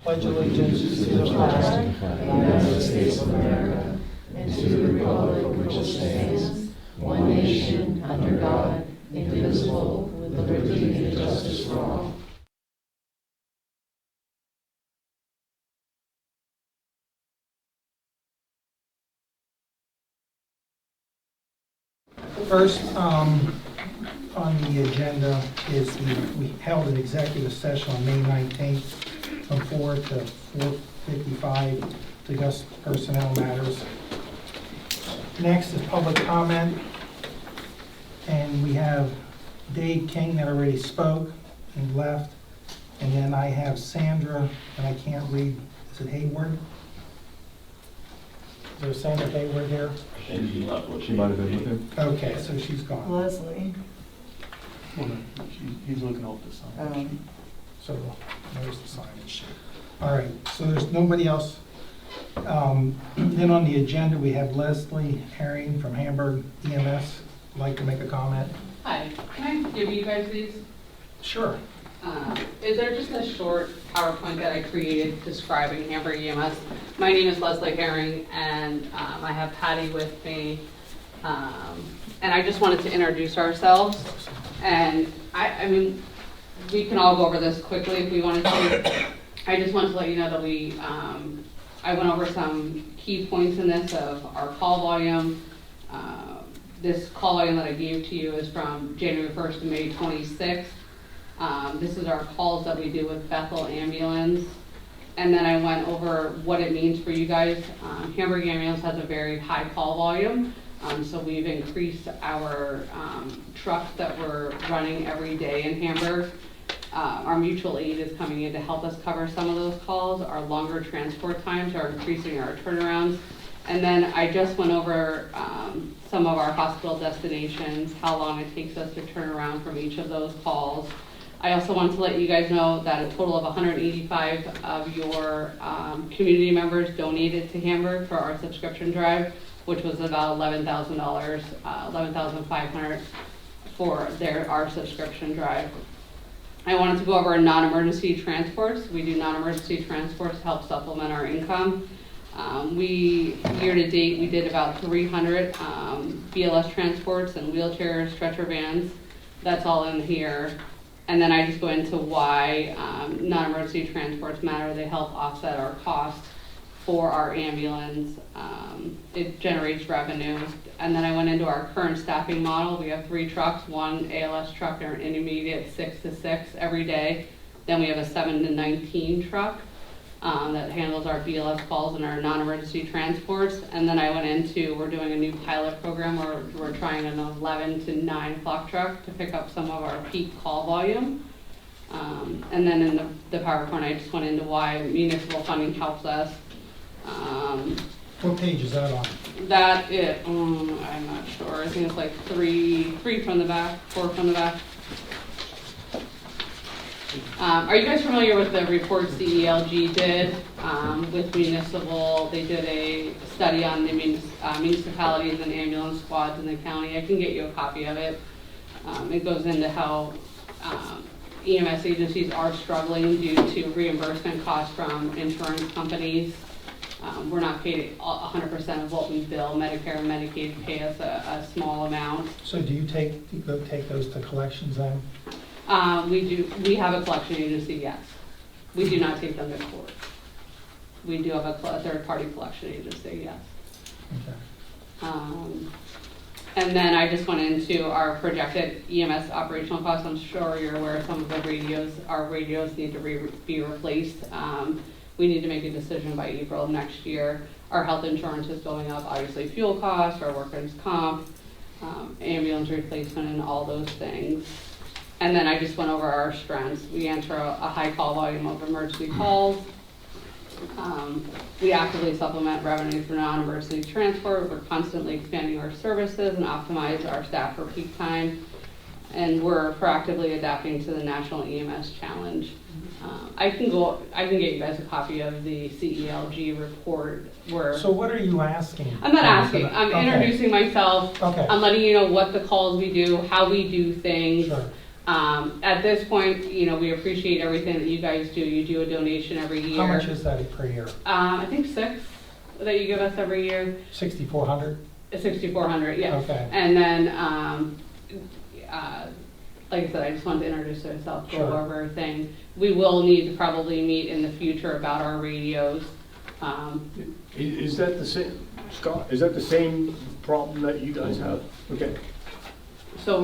Pledge allegiance to the flag of the United States of America and to the republic for which it stands, one nation, under God, indivisible, with liberty and justice for all. First on the agenda is we held an executive session on May 19th from 4 to 4:55 to discuss personnel matters. Next is public comment, and we have Dave King that already spoke and left, and then I have Sandra, and I can't read, is it Hayward? Is there Sandra Hayward here? She might have been with him. Okay, so she's gone. Leslie. He's looking off the sign. So there's the signage sheet. All right, so there's nobody else. Then on the agenda, we have Leslie Herring from Hamburg EMS. Would like to make a comment? Hi, can I give you guys these? Sure. Is there just a short PowerPoint that I created describing Hamburg EMS? My name is Leslie Herring, and I have Patty with me. And I just wanted to introduce ourselves. And I mean, we can all go over this quickly if we wanted to. I just wanted to let you know that I went over some key points in this of our call volume. This call volume that I gave to you is from January 1st to May 26th. This is our calls that we do with Bethel Ambulance. And then I went over what it means for you guys. Hamburg Ambulance has a very high call volume. So we've increased our trucks that we're running every day in Hamburg. Our mutual aid is coming in to help us cover some of those calls. Our longer transport times are increasing our turnarounds. And then I just went over some of our hospital destinations, how long it takes us to turn around from each of those calls. I also want to let you guys know that a total of 185 of your community members donated to Hamburg for our subscription drive, which was about $11,000, $11,500 for our subscription drive. I wanted to go over non-emergency transports. We do non-emergency transports to help supplement our income. Year to date, we did about 300 BLS transports and wheelchairs, stretcher vans. That's all in here. And then I just go into why non-emergency transports matter. They help offset our costs for our ambulance. It generates revenue. And then I went into our current staffing model. We have 3 trucks, 1 ALS truck and an intermediate 6 to 6 every day. Then we have a 7 to 19 truck that handles our BLS calls and our non-emergency transports. And then I went into, we're doing a new pilot program where we're trying an 11 to 9 o'clock truck to pick up some of our peak call volume. And then in the PowerPoint, I just went into why municipal funding helps us. What page is that on? That I'm not sure. I think it's like 3 from the back, 4 from the back. Are you guys familiar with the report CELG did with municipal? They did a study on the municipalities and ambulance squads in the county. I can get you a copy of it. It goes into how EMS agencies are struggling due to reimbursement costs from insurance companies. We're not paid 100% of what we bill. Medicare and Medicaid pay us a small amount. So do you go take those to collections then? We do. We have a collection agency, yes. We do not take them to court. We do have a third-party collection agency, yes. Okay. And then I just went into our projected EMS operational costs. I'm sure you're aware of some of the radios. Our radios need to be replaced. We need to make a decision by April of next year. Our health insurance is going up, obviously fuel costs, our workers' comp, ambulance replacement, and all those things. And then I just went over our strengths. We answer a high call volume of emergency calls. We actively supplement revenue for non-emergency transport. We're constantly expanding our services and optimize our staff for peak time. And we're proactively adapting to the National EMS Challenge. I can get you guys a copy of the CELG report. So what are you asking? I'm not asking. I'm introducing myself. Okay. I'm letting you know what the calls we do, how we do things. Sure. At this point, we appreciate everything that you guys do. You do a donation every year. How much is that per year? I think 6 that you give us every year. 6,400? 6,400, yes. Okay. And then, like I said, I just wanted to introduce myself, go Sure. over everything. We will need to probably meet in the future about our radios. Is that the same, Scott, is that the same problem that you guys have? Okay. So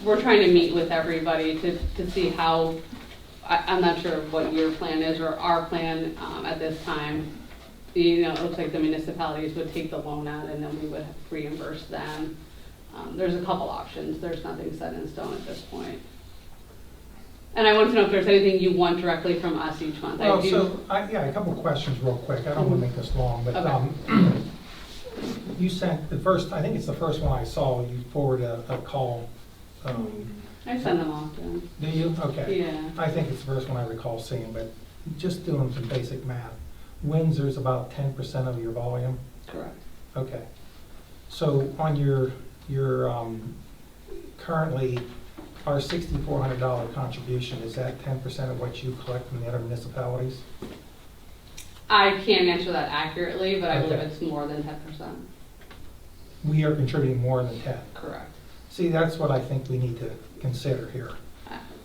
we're trying to meet with everybody to see how, I'm not sure what your plan is or our plan at this time. It looks like the municipalities would take the loan out and then we would reimburse them. There's a couple options. There's nothing set in stone at this point. And I want to know if there's anything you want directly from us each month. Well, yeah, a couple of questions real quick. I don't want to make this long, but Okay. You sent the first, I think it's the first one I saw, you forwarded a call. I send them off to them. Do you? Okay. Yeah. I think it's the first one I recall seeing, but just doing some basic math. Windsor's about 10% of your volume? Correct. Okay. So on your currently, our $6,400 contribution, is that 10% of what you collect from the other municipalities? I can't answer that accurately, but I believe Okay. it's more than 10%. We are contributing more than 10. Correct. See, that's what I think we need to consider here.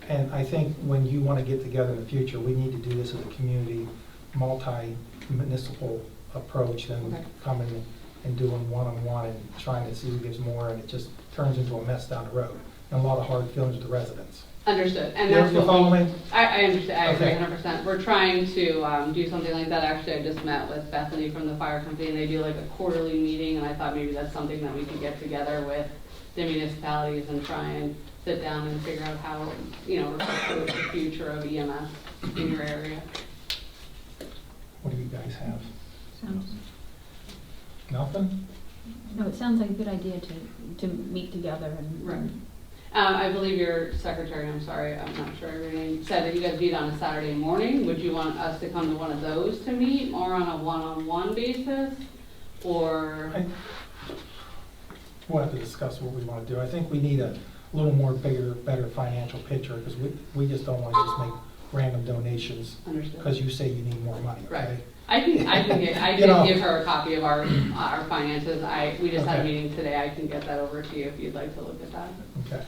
And I think when you want to get together in the future, we need to do this as a community, multi-municipal approach than Okay. coming and doing one-on-one and trying to see who gives more, and it just turns into a mess down the road. And a lot of hard feelings with the residents. Understood. And You that's what follow me? I understand. I agree Okay. 100%. We're trying to do something like that. Actually, I just met with Bethany from the fire company, and they do like a quarterly meeting, and I thought maybe that's something that we could get together with the municipalities and try and sit down and figure out how, we're going to the future of EMS in your area. What do you guys have? Sounds, Nothing? no, it sounds like a good idea to meet together and. Right. I believe your secretary, I'm sorry, I'm not sure your name, said that you guys meet on a Saturday morning. Would you want us to come to one of those to meet, or on a one-on-one basis? Or, We'll have to discuss what we want to do. I think we need a little more better financial picture, because we just don't want to just make random donations understood? because you say you need more money, okay? Right. I can give her a copy of our finances. We just had a Okay. meeting today. I can get that over to you if you'd like to look at that. Okay,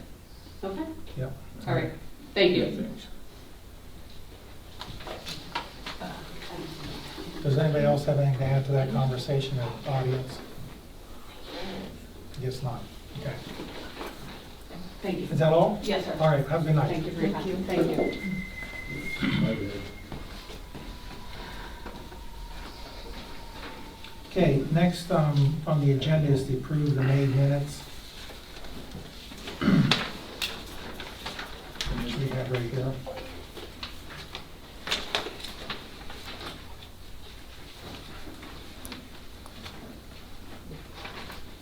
Okay? yep. All right. Thank you. Does anybody else have anything to add to that conversation in the audience? I guess not. Okay. Thank you. Is that all? Yes, sir. All right, have a good night. Thank you for your time. Thank you. Okay, next on the agenda is to approve the May minutes. Which we have right here.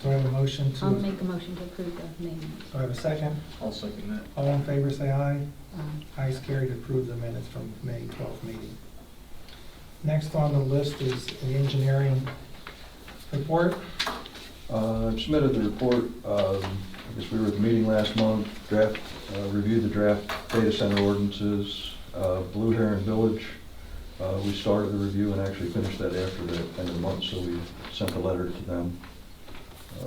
Do I have a motion to? I'll make a motion to approve the minutes. Do I have a second? I'll second that. All in favor, say aye. Ayes carried to approve the minutes from May 12th meeting. Next on the list is the engineering report. I've submitted the report. I guess we were at the meeting last month, reviewed the draft data center ordinances, Blue Heron Village. We started the review and actually finished that after the end of the month, so we sent a letter to them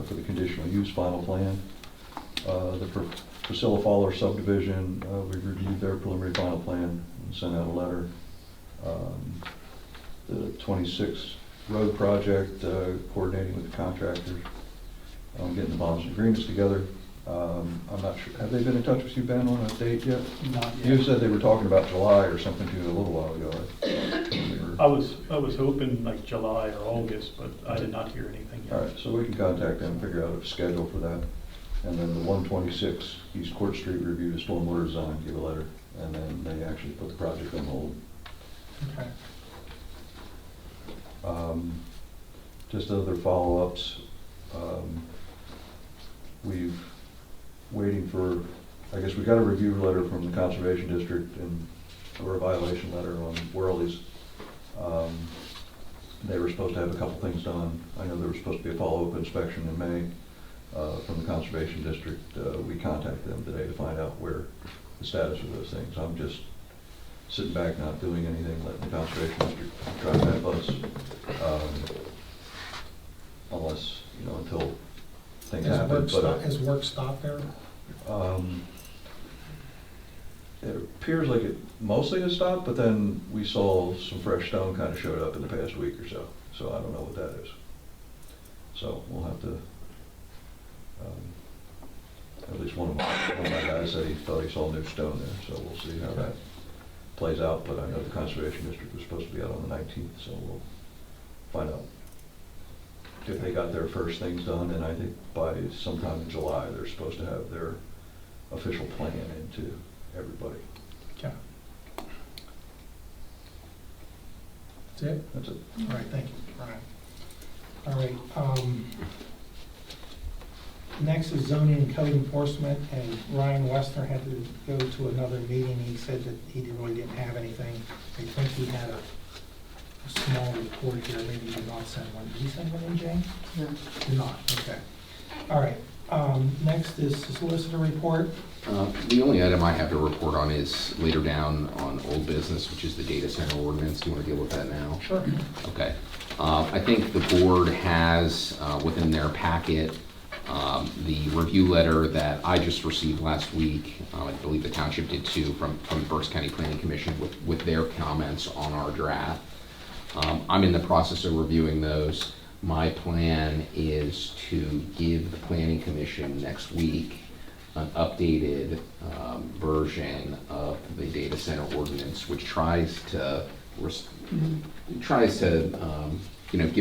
for the conditional use final plan. The Priscilla Fowler subdivision, we reviewed their preliminary final plan and sent out a letter. The 26 road project, coordinating with the contractors, getting the bonds and agreements together. I'm not sure, have they been in touch with you, Ben, on a date yet? Not You yet. said they were talking about July or something to you a little while ago. They were- I was hoping like July or August, but I did not hear anything yet. All right, so we can contact them, figure out a schedule for that. And then the 126 East Court Street reviewed a stormwater design, gave a letter, and then they actually put the project on hold. Okay. Just other follow-ups. We've waiting for, I guess we got a review letter from the Conservation District or a violation letter on Worley's. They were supposed to have a couple things done. I know there was supposed to be a follow-up inspection in May from the Conservation District. We contacted them today to find out where the status of those things. I'm just sitting back, not doing anything, letting the conservation district drive that bus. Unless, until things happen. Has work stopped there? It appears like it mostly has stopped, but then we saw some fresh stone kind of showed up in the past week or so. So I don't know what that is. So we'll have to, at least one of my guys said he thought he saw new stone there. So we'll see how that plays out. But I know the Conservation District was supposed to be out on the 19th, so we'll find out if they got their first things done. And I think by sometime in July, they're supposed to have their official plan into everybody. Okay. That's it? That's it. All right, thank you, Brian. All right, next is zoning and code enforcement, and Ryan Westner had to go to another meeting. He said that he really didn't have anything. I think he had a small report here, maybe he did not send one. Did he send one in, Jane? No. Did not, okay. All right, next is the solicitor report. The only item I have to report on is later down on old business, which is the data center ordinance. Do you want to deal with that now? Sure. Okay. I think the board has within their packet the review letter that I just received last week. I believe the township did too, from the Berks County Planning Commission with their comments on our draft. I'm in the process of reviewing those. My plan is to give the Planning Commission next week an updated version of the data center ordinance, which tries to give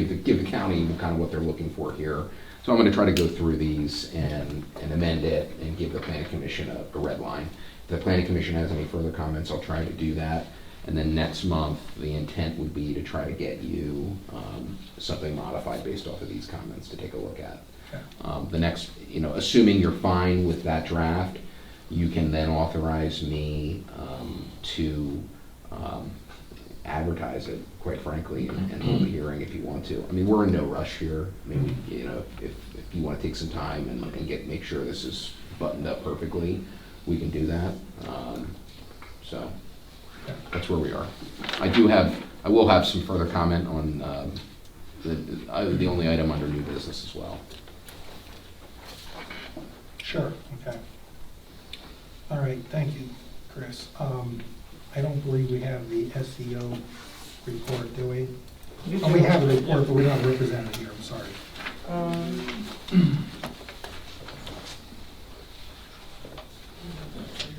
the county kind of what they're looking for here. So I'm going to try to go through these and amend it and give the Planning Commission a red line. If the Planning Commission has any further comments, I'll try to do that. And then next month, the intent would be to try to get you something modified based off of these comments to take a look at. The next, assuming you're fine with that draft, you can then authorize me to advertise it, quite frankly, and hold a hearing if you want to. I mean, we're in no rush here. I mean, if you want to take some time and make sure this is buttoned up perfectly, we can do that. So that's where we are. I will have some further comment on the only item under new business as well. Sure, okay. All right, thank you, Chris. I don't believe we have the SEO report, do we? Oh, we have a report, but we're not represented here, I'm sorry.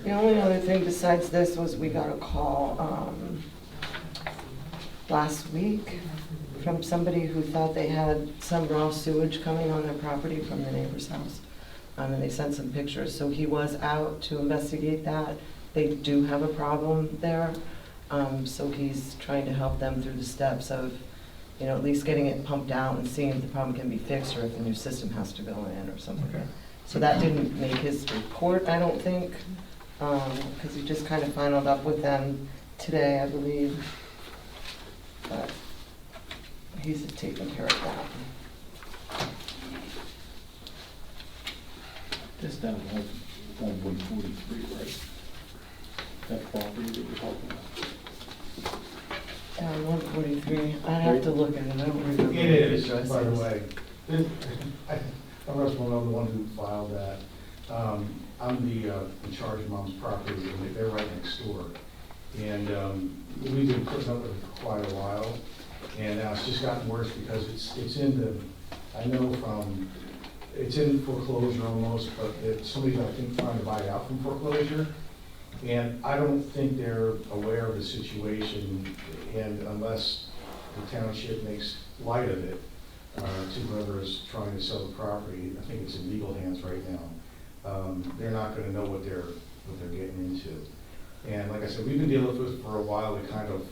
The only other thing besides this was we got a call last week from somebody who thought they had some raw sewage coming on their property from the neighbor's house. And they sent some pictures, so he was out to investigate that. They do have a problem there, so he's trying to help them through the steps of, at least getting it pumped out and seeing if the problem can be fixed or if a new system has to go in or something. Okay. So that didn't make his report, I don't think, because he just kind of followed up with them today, I believe. But he's taking care of that. This down on 143, right? That property that you're talking about. Down 143, I'd have to look at it, I don't remember. It is, by the way. I'm Russ Malone, the one who filed that. I'm in charge of Mom's property, and they're right next door. And we've been putting up with it for quite a while, and now it's just gotten worse because it's in foreclosure almost, but somebody's, I think, trying to buy it out from foreclosure. And I don't think they're aware of the situation, and unless the township makes light of it to whoever is trying to sell the property, I think it's in legal hands right now. They're not going to know what they're getting into. And like I said, we've been dealing with it for a while. We kind of,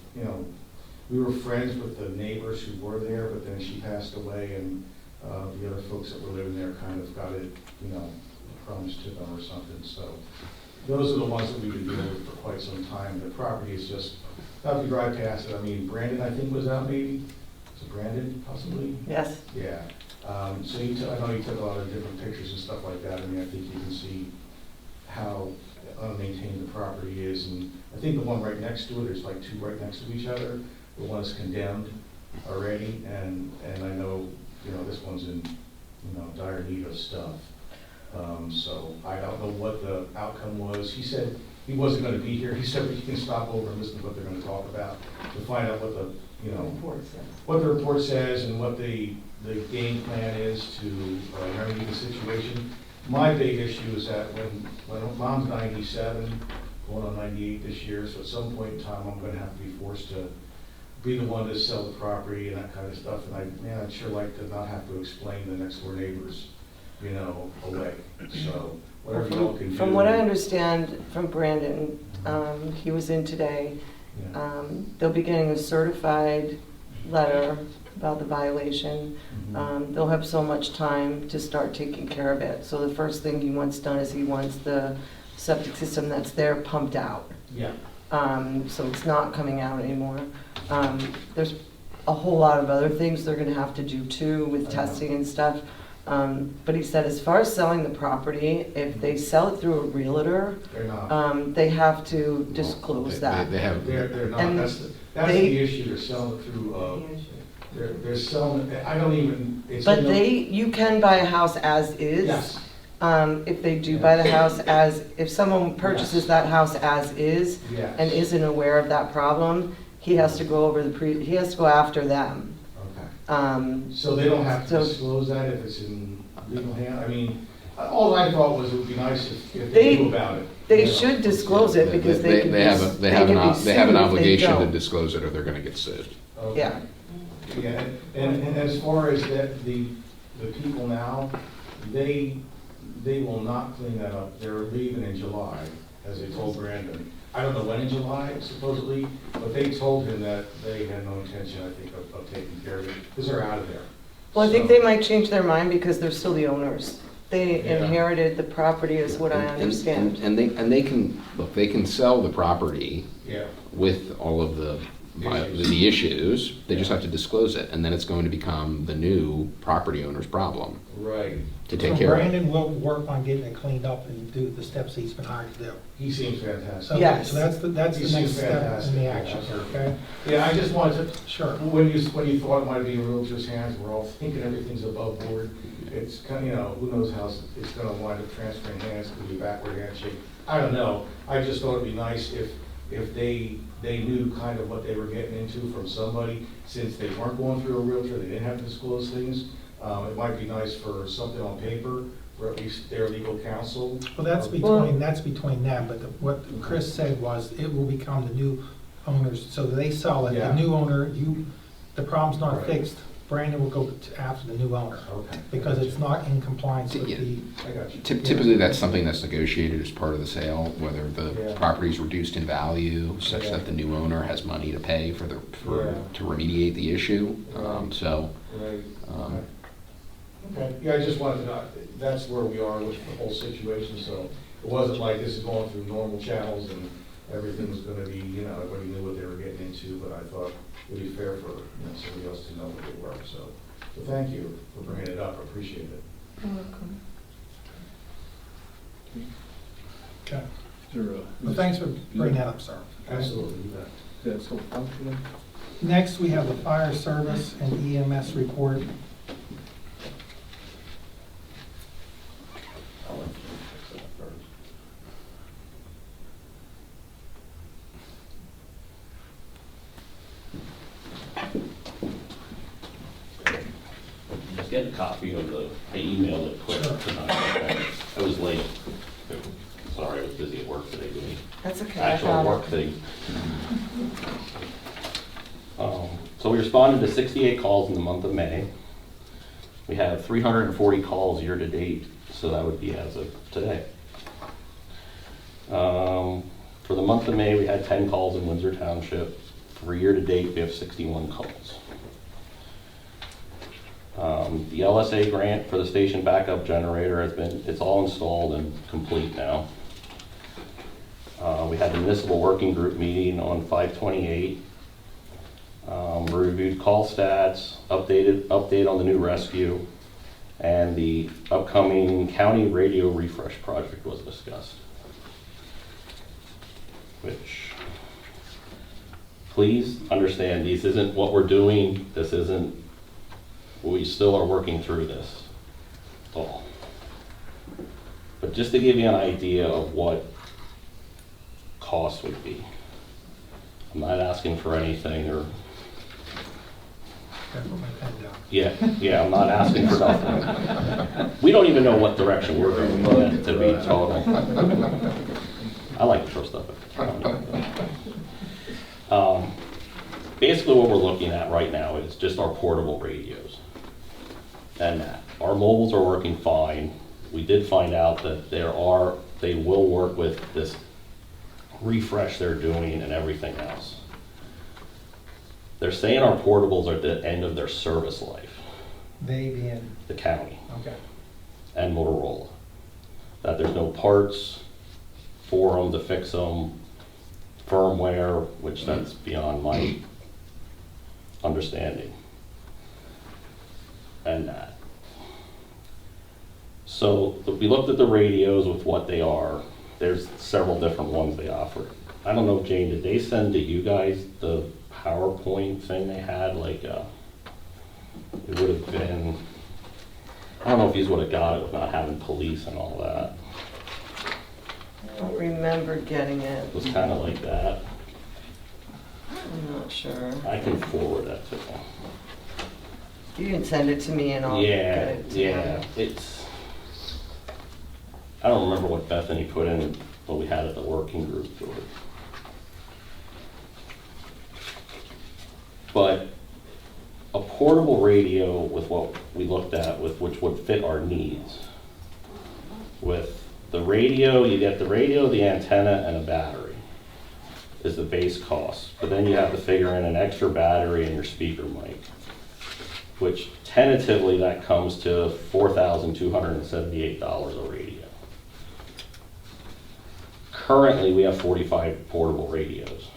we were friends with the neighbors who were there, but then she passed away, and the other folks that were living there kind of got it, crumbs to them or something. So those are the ones that we've been dealing with for quite some time. The property is just, if you drive past it, I mean, Brandon, I think, was out maybe. Was it Brandon, possibly? Yes. Yeah. So I know you took a lot of different pictures and stuff like that. I mean, I think you can see how unmaintained the property is, and I think the one right next to it, there's like two right next to each other. The one is condemned already, and I know, this one's in, dire need of stuff. So I don't know what the outcome was. He said he wasn't gonna be here. He said he can stop over and listen to what they're gonna talk about to find out what the, what the report says and what the game plan is to remedy the situation. My big issue is that when Mom's 97, going on 98 this year, so at some point in time, I'm gonna have to be forced to be the one to sell the property and that kind of stuff. And I'd sure like to not have to explain the next door neighbors, away. So whatever y'all can do. From what I understand from Brandon, he was in today, they'll be getting a certified letter about the violation. They'll have so much time to start taking care of it. So the first thing he wants done is he wants the septic system that's there pumped out. Yeah. So it's not coming out anymore. There's a whole lot of other things they're gonna have to do too with testing and stuff. But he said as far as selling the property, if they sell it through a realtor, They're not. they have to disclose that. They have, They're not. And That's they- the issue. They're selling it through, they're selling, I don't even, it's. But in the- you can buy a house as is. Yes. If they do buy the house if someone purchases Yes. that house as is Yes. and isn't aware of that problem, he has to go he has to go after them. Okay. So they don't have to so- disclose that if it's in legal hand? I mean, all I thought was it would be nice if They- they knew about it. They should disclose it because they can be they have sued an if they obligation to don't. disclose it or they're gonna get sued. Okay. Yeah. Yeah, and as far as that, the people now, they will not clean that up. They're leaving in July, as they told Brandon. I don't know when in July supposedly, but they told him that they had no intention, I think, of taking care of it, because they're out of there. Well, I think So- they might change their mind because they're still the owners. They Yeah. inherited the property is what I understand. And they can, look, they can sell the property Yeah, with all of the Issues. issues, they just have to disclose it, and then it's going to become the new property owner's problem right. to take So care of. Brandon will work on getting it cleaned up and do the steps he's been hired to do. He seems fantastic. So, Yes. so that's the He next seems step in fantastic, the yeah, action, sure. okay? Yeah, I just wanted to, Sure. when you thought it might be in realtor's hands, we're all thinking everything's above board. It's kind of, who knows how it's gonna wind up transferring hands, could be a backward handshake. I don't know. I just thought it'd be nice if they knew kind of what they were getting into from somebody, since they weren't going through a realtor, they didn't have to disclose things. It might be nice for something on paper, for at least their legal counsel. Well, that's between them, but what Chris said was it will become the new owners, so they sell it, Yeah. the new owner, the problem's not Right. fixed, Brandon will go after the new owner, Okay. because it's not in compliance with Yeah. the, I got you. Typically, that's something that's negotiated as part of the sale, whether the Yeah. property is reduced in value such Yeah. that the new owner has money to pay Yeah. to remediate the issue. Right. So, Right. um, Okay, yeah, I just wanted to know, that's where we are with the whole situation, so it wasn't like this is going through normal channels and everything was gonna be, everybody knew what they were getting into, but I thought it'd be fair for, somebody else to know what they were, so thank you for bringing it up, I appreciate it. okay. Is there a- Well, thanks for bringing that up, sir. Okay? Absolutely, you bet. Is that still functioning? Next, we have the fire service and EMS report. I'll let you fix that first. Just get a copy of I emailed it quick Sure. tonight. I was late. Sorry, I was busy at work today doing That's okay. I actual got work it. thing. So we responded to 68 calls in the month of May. We have 340 calls year to date, so that would be as of today. For the month of May, we had 10 calls in Windsor Township. For year to date, we have 61 calls. The LSA grant for the station backup generator it's all installed and complete now. We had the municipal working group meeting on 5/28. We reviewed call stats, update on the new rescue, and the upcoming county radio refresh project was discussed. which, please understand, this isn't what we're doing, this isn't, we still are working through this at all. But just to give you an idea of what cost would be, I'm not asking for anything, or, Gotta put my pen down. yeah, I'm not asking for nothing. We don't even know what direction we're going in, to be total. I like to throw stuff at the county. Basically what we're looking at right now is just our portable radios. And our mobiles are working fine. We did find out that they will work with this refresh they're doing and everything else. They're saying our portables are at the end of their service life, They being, the county okay. and Motorola. That there's no parts for them to fix them, firmware, which that's beyond my understanding. And that. So we looked at the radios with what they are. There's several different ones they offer. I don't know, Jane, did they send to you guys the PowerPoint thing they had? Like, it would have been, I don't know if you would have got it with not having police and all that. I don't remember getting it. It was kind of like that. I'm not sure. I can forward that to them. You can send it to me and I'll get Yeah, it to yeah, them. it's, I don't remember what Bethany put in, what we had at the working group for it. But a portable radio with what we looked at, with which would fit our needs. With the radio, you get the radio, the antenna, and a battery is the base cost. But then you have to figure in an extra battery and your speaker mic, which tentatively that comes to $4,278 a radio. Currently, we have 45 portable radios.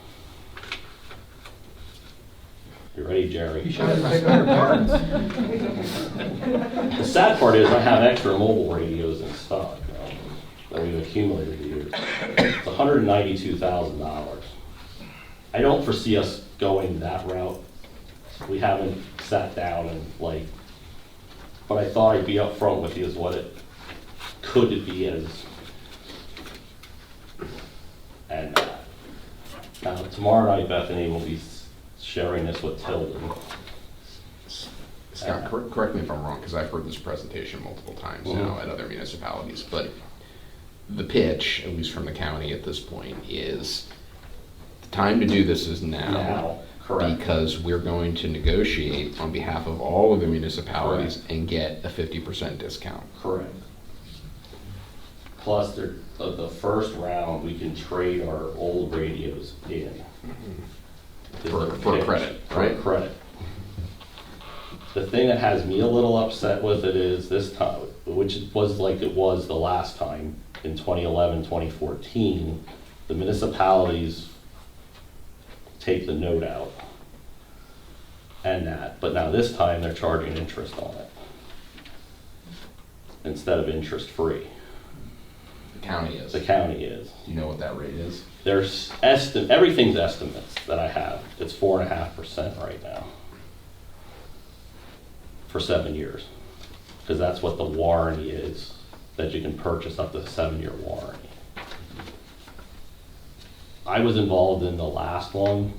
You ready, Jerry? You should have bigger parts. The sad part is I have extra mobile radios in stock that we've accumulated the years. It's $192,000. I don't foresee us going that route. We haven't sat down and but I thought I'd be upfront with you as what it could be as. And now tomorrow night, Bethany will be sharing this with Tilden. Scott, correct me if I'm wrong, because I've heard this presentation multiple times now at other municipalities, but the pitch, at least from the county at this point, is the time to do this is now. Correct. Because we're going to negotiate on behalf of all of the municipalities and get a 50% discount. Correct. Plus, the first round, we can trade our old radios in. For credit, For right? credit. The thing that has me a little upset with it is this time, which was like it was the last time in 2011, 2014, the municipalities take the note out and that, but now this time they're charging interest on it instead of interest-free. The county is. The county is. Do you know what that rate is? There's everything's estimates that I have. It's 4.5% right now for 7 years, because that's what the warranty is, that you can purchase up to a 7-year warranty. I was involved in the last one,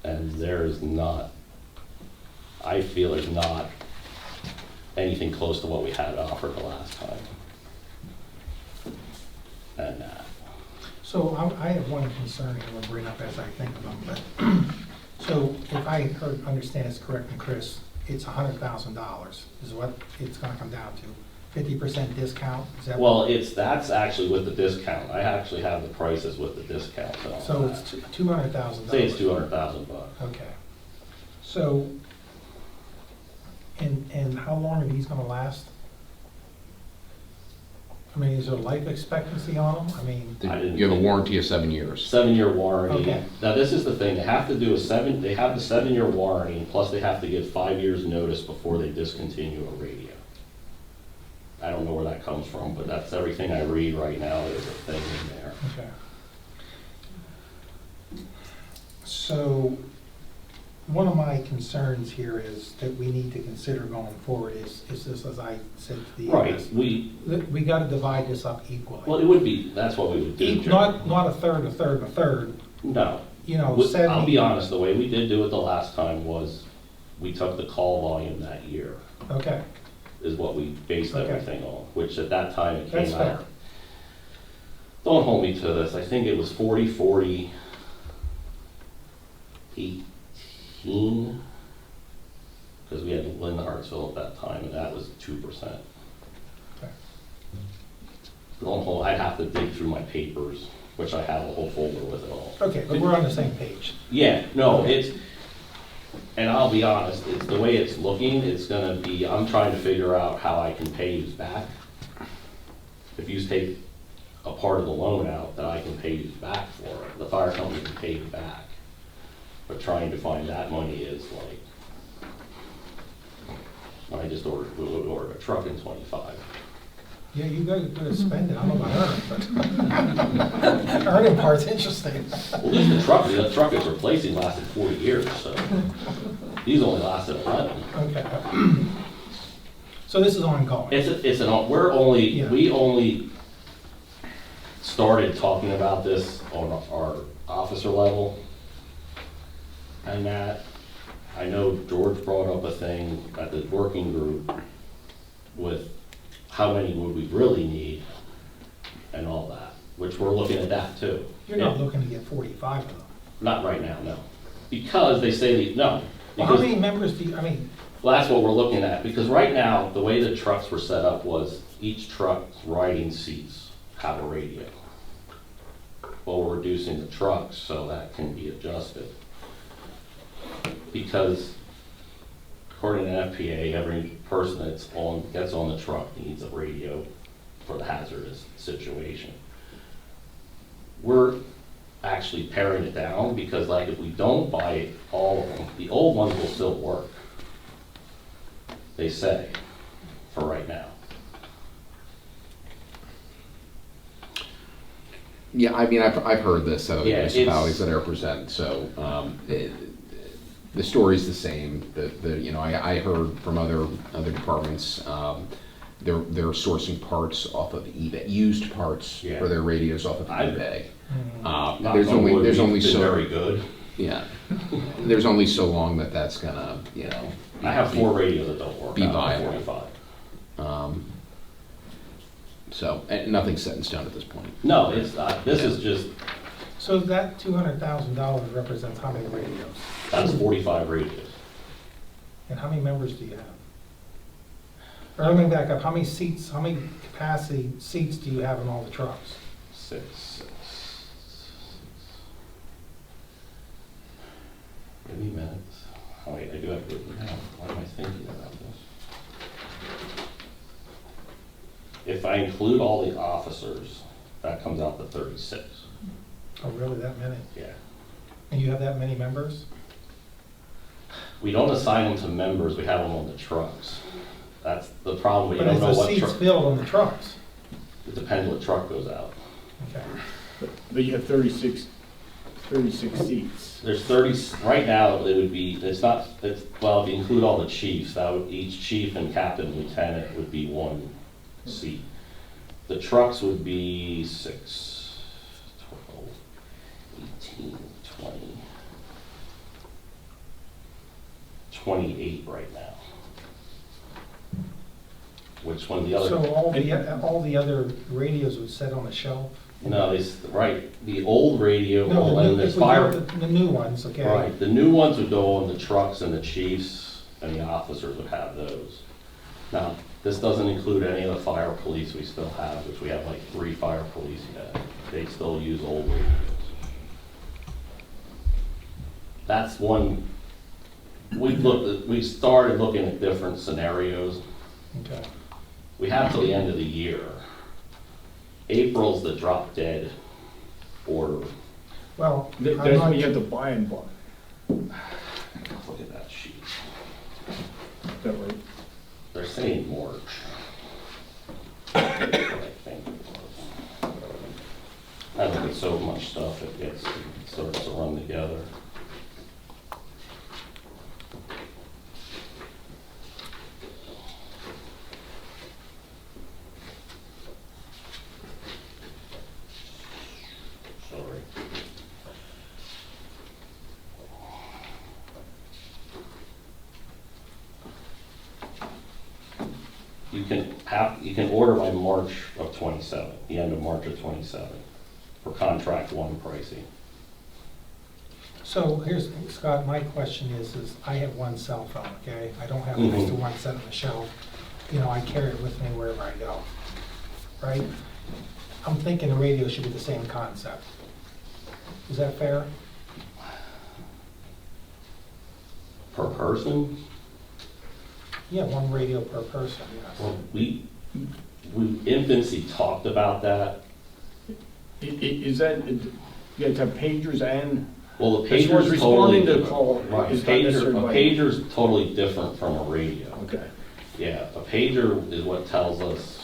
and there's not, I feel there's not anything close to what we had offered the last time. And So I have one concern I will bring up as I think of them, but, so if I understand this correctly, Chris, it's $100,000 is what it's gonna come down to. 50% discount, is that? well, that's actually with the discount. I actually have the prices with the discount. So it's $200,000. Say it's $200,000 bucks. Okay. So, and how long are these gonna last? I mean, is there a life expectancy on them? I mean, I didn't You have a think- warranty of 7 years. 7-year warranty. Okay. Now, this is the thing, they have to do they have the 7-year warranty, plus they have to give 5 years notice before they discontinue a radio. I don't know where that comes from, but that's everything I read right now, there's a thing in there. okay. So, one of my concerns here is that we need to consider going forward is this, as I said to the. Right, We gotta divide this up equally. well, it would be, that's what we would do. Jerry. Not a third, a third, a third, No. you know, I'll 70. be honest, the way we did do it the last time was, we took the call volume that year, Okay, is what we based Okay. everything on, which at that time it that's came fair. out. Don't hold me to this, I think it was 40, 40, 18, because we had Lynn Hartsville at that time, and that was 2%. Okay. Don't hold, I'd have to dig through my papers, which I have a whole folder with it all. Okay, but we're on the same page. Yeah, no, it's, and I'll be honest, it's the way it's looking, it's gonna be, I'm trying to figure out how I can pay you back. If you take a part of the loan out, that I can pay you back for it, the fire company can pay you back. But trying to find that money is like, I just ordered a truck in 25. Yeah, you gotta spend it, I don't know about earning, but earning part's interesting. Well, the truck is replacing lasted 40 years, so these only lasted 11. Okay. So this is ongoing. Yeah. We only started talking about this on our officer level. And that, I know George brought up a thing at the working group with how many would we really need and all that, which we're looking at that too. You're not looking to get 45 of them. Not right now, no. Because they say, no. Well, how Because, many members do you, well, that's what we're looking at, because right now, the way the trucks were set up was each truck's riding seats have a radio. Well, we're reducing the trucks so that can be adjusted. Because according to FPA, every person gets on the truck needs a radio for the hazardous situation. We're actually paring it down because like if we don't buy all of them, the old ones will still work. They say, for right now. Yeah, I mean, I've heard this at other Yeah, municipalities that I represent, so, the story's the same. You know, I heard from other departments, they're sourcing parts off of eBay, used parts Yeah. for their radios off of eBay. Knock There's on wood, only we've been so, very good. yeah, there's only so long that's gonna, you know. I have 4 radios that don't work. Be out of viable. 45. So, and nothing's set in stone at this point. No, it's not. This is just, so that $200,000 represents how many radios? that's 45 radios. And how many members do you have? Or let me back up, how many seats, how many capacity seats do you have in all the trucks? 6. Give me minutes. Oh wait, I do have to written down. Why am I thinking about this? If I include all the officers, that comes out to 36. Oh, really, that many? Yeah. And you have that many members? We don't assign them to members, we have them on the trucks. That's the problem, we But don't is know the what seats truck. filled on the trucks? It depends what truck goes out. Okay. But you have 36 seats. There's 30, right now, it would be, well, if you include all the chiefs, each chief and captain and lieutenant would be 1 seat. The trucks would be 6, 12, 18, 20, 28 right now. Which one, the other? So all the other radios would sit on a shelf? No, right, the old radio, No, and there's fire. the new ones, okay? Right, the new ones would go on the trucks and the chiefs and the officers would have those. Now, this doesn't include any of the fire police we still have, which we have like 3 fire police yet. They still use old radios. That's one, we started looking at different scenarios. Okay. We have till the end of the year. April's the drop dead order. Well, That's I'm when you not, have to buy and buy. Look at that sheet. Is that right? They're saying March. That's what I think it was. I look at so much stuff, it starts to run together. you can order by March of '27, the end of March of '27, for contract one pricing. So here's, Scott, my question is I have one cell phone, okay? I don't have an extra one set on the shelf. You know, I carry it with me wherever I go, right? I'm thinking the radio should be the same concept. Is that fair? Per person? Yeah, one radio per person, yes. Well, we infancy talked about that. Is that, you guys have pagers and, Well, the as far as pager's totally responding to different. call, Right, is not necessarily a like- pager's totally different from a radio. Okay. Yeah, a pager is what tells us,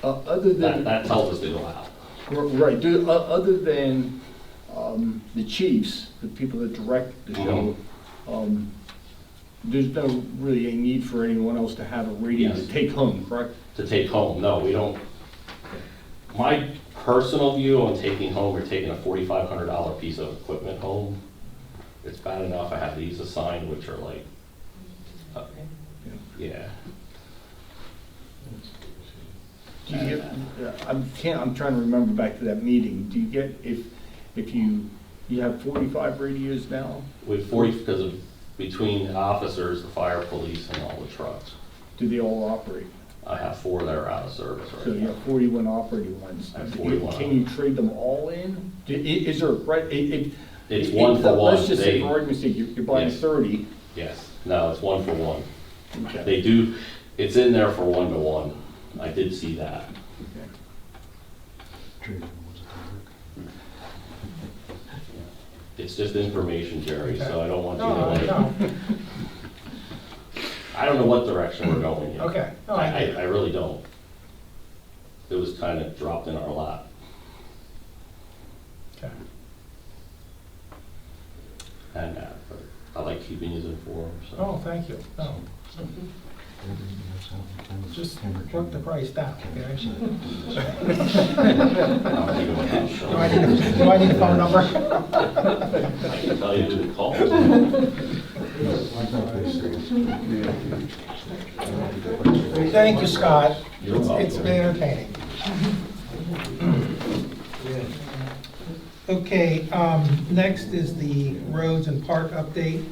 Other than, that tells us to go out. right, other than the chiefs, the people that direct the show, there's no really a need for anyone else to have a radio to Yes. take home, correct? To take home, no, we don't. My personal view on taking home or taking a $4,500 piece of equipment home, it's bad enough I have these assigned, which are like, yeah. Do you get, I'm trying to remember back to that meeting, do you get, if you have 45 radios now, With 40, because of between the officers, the fire, police, and all the trucks. do they all operate? I have 4 that are out of service So right you now. have 41 operating ones. I have 41. Can you trade them all in? Is there, right, It's one for one. Let's just say, They- for argument's sake, you're buying Yes. 30. Yes, no, it's 1 for 1. Okay. They do, it's in there for 1-to-1. I did see that. It's just information, Jerry, so I don't want you to like, No. I don't know what direction we're going yet. Okay. No, I get it. I really don't. It was kind of dropped in our lap. Okay. And, but I like keeping you informed, so. Oh, thank you. No. Just work the price down, okay? I'll keep it without Do showing. I need a phone number? I can tell you who to call. Thank you, Scott. You're It's welcome. been entertaining. Okay, next is the roads and park update.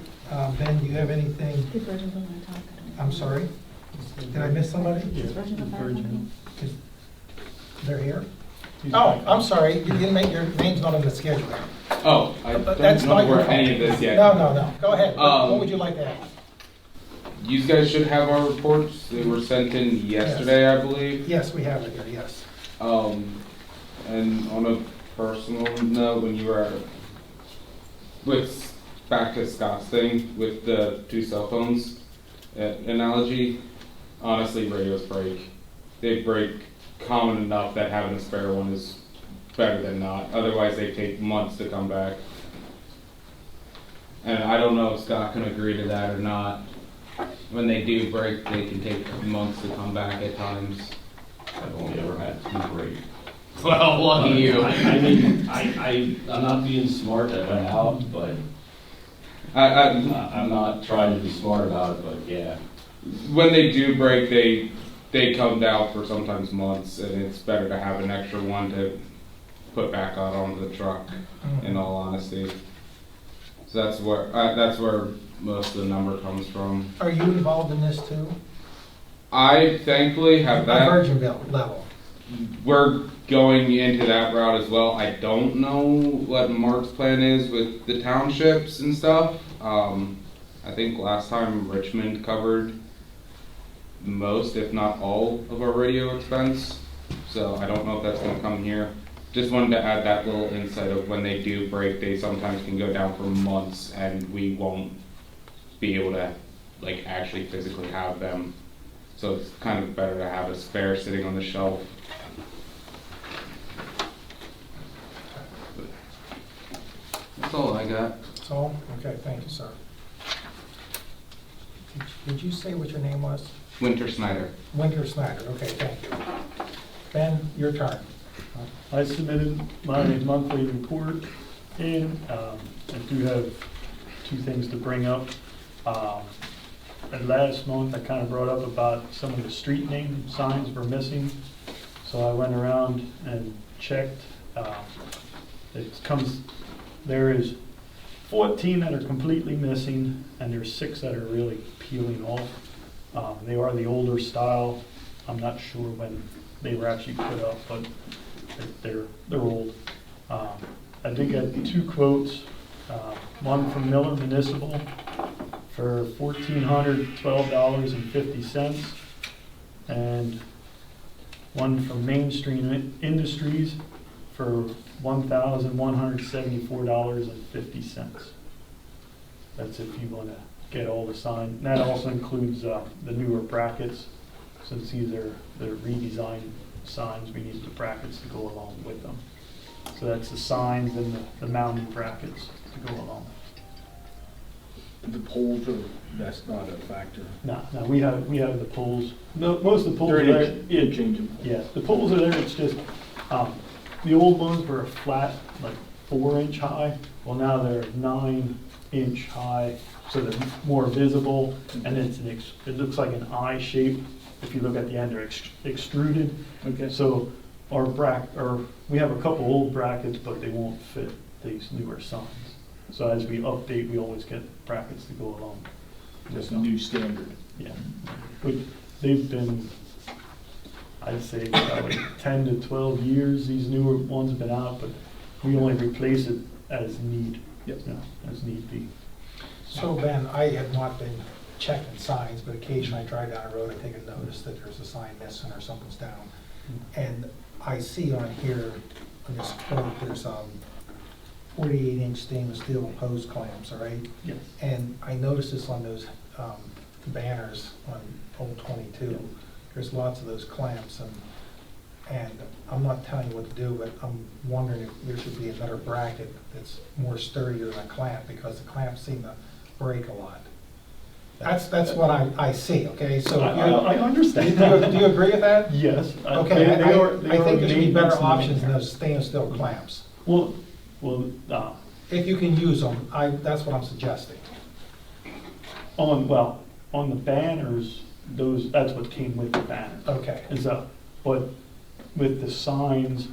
Ben, do you have anything? Did Virgin want to talk? I'm sorry? Did I miss somebody? Is Virgin the fire company? Is- They're here? Oh, I'm sorry, you didn't make, your name's not on the schedule. Oh, I But don't that's know not your where fault. any of this yet. No, go ahead. What Um, would you like to add? You guys should have our reports. They were sent in yesterday, I believe. Yes, we have it here, yes. And on a personal note, when you were with back to Scott's thing with the 2 cell phones analogy, honestly, radios break. They break common enough that having a spare one is better than not. Otherwise, they take months to come back. And I don't know if Scott can agree to that or not. When they do break, they can take months to come back at times. I've only ever had 2 break. Well, lucky you. I mean, I'm not being smart about, but I'm not trying to be smart about it, but yeah. When they do break, they come down for sometimes months, and it's better to have an extra one to put back out on the truck, in all honesty. So that's where most of the number comes from. Are you involved in this too? I thankfully have At that. Virginville level? We're going into that route as well. I don't know what Mark's plan is with the townships and stuff. I think last time Richmond covered most, if not all, of our radio expense. So I don't know if that's gonna come here. Just wanted to add that little insight of when they do break, they sometimes can go down for months and we won't be able to like actually physically have them. So it's kind of better to have a spare sitting on the shelf. That's all I got. So, okay, thank you, sir. Did you say what your name was? Winter Snyder. Winter Snyder, okay, thank you. Ben, your turn. I submitted my monthly report, and I do have 2 things to bring up. last month, I kind of brought up about some of the street name signs were missing. So I went around and checked. There is 14 that are completely missing, and there's 6 that are really peeling off. They are the older style. I'm not sure when they were actually put up, but they're old. I did get 2 quotes, one from Miller Municipal for $1,412.50, and one from Mainstream Industries for $1,174.50. That's if you want to get all the sign. And that also includes the newer brackets. Since these are the redesigned signs, we need the brackets to go along with them. So that's the signs and the mounting brackets to go along. The poles that's not a factor. No, we have the poles. Most of the poles are They're there. interchangeable. Yeah, the poles are there. It's just the old ones were a flat, like 4-inch high. Well, now they're 9-inch high, so they're more visible, and it looks like an eye shape. If you look at the end, they're extruded. Okay. So we have a couple old brackets, but they won't fit these newer signs. So as we update, we always get brackets to go along. That's a new standard. Yeah. But they've been, I'd say, about like 10 to 12 years. These newer ones have been out, but we only replace it as need. Yep. You know, as need be. So Ben, I have not been checking signs, but occasionally I drive down the road, I take a notice that there's a sign missing or something's down. And I see on here, on this quote, there's 48-inch stainless steel post clamps, all right? Yes. And I noticed this on those banners on Old 22. Yeah. There's lots of those clamps, and I'm not telling you what to do, but I'm wondering if there should be another bracket that's more sturdier than a clamp, because the clamps seem to break a lot. That's what I see, okay? So I understand. Do you agree with that? Yes. Okay, They I are think there should be better maintenance and options than repair. those stainless steel clamps. Well, If you can use them, that's what I'm suggesting. on the banners, that's what came with the banners. Okay. But with the signs,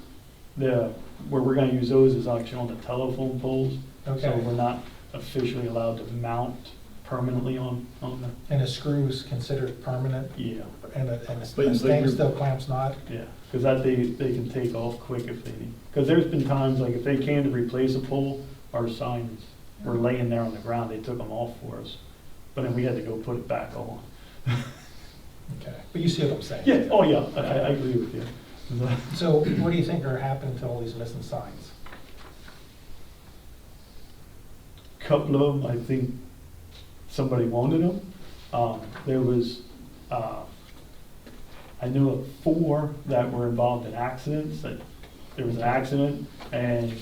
where we're gonna use those is actually on the telephone poles. So Okay. we're not officially allowed to mount permanently on the, And a screw's considered permanent, yeah, and a But stainless steel clamp's not? yeah. Because they can take off quick if they need. Because there's been times, like if they came to replace a pole, our signs were laying there on the ground, they took them off for us. But then we had to go put it back on. Okay, but you see what I'm saying? Yeah, oh yeah, I agree with you. So what do you think are happening to all these missing signs? Couple of them, I think somebody wanted them. There was, I know of 4 that were involved in accidents, that there was an accident, and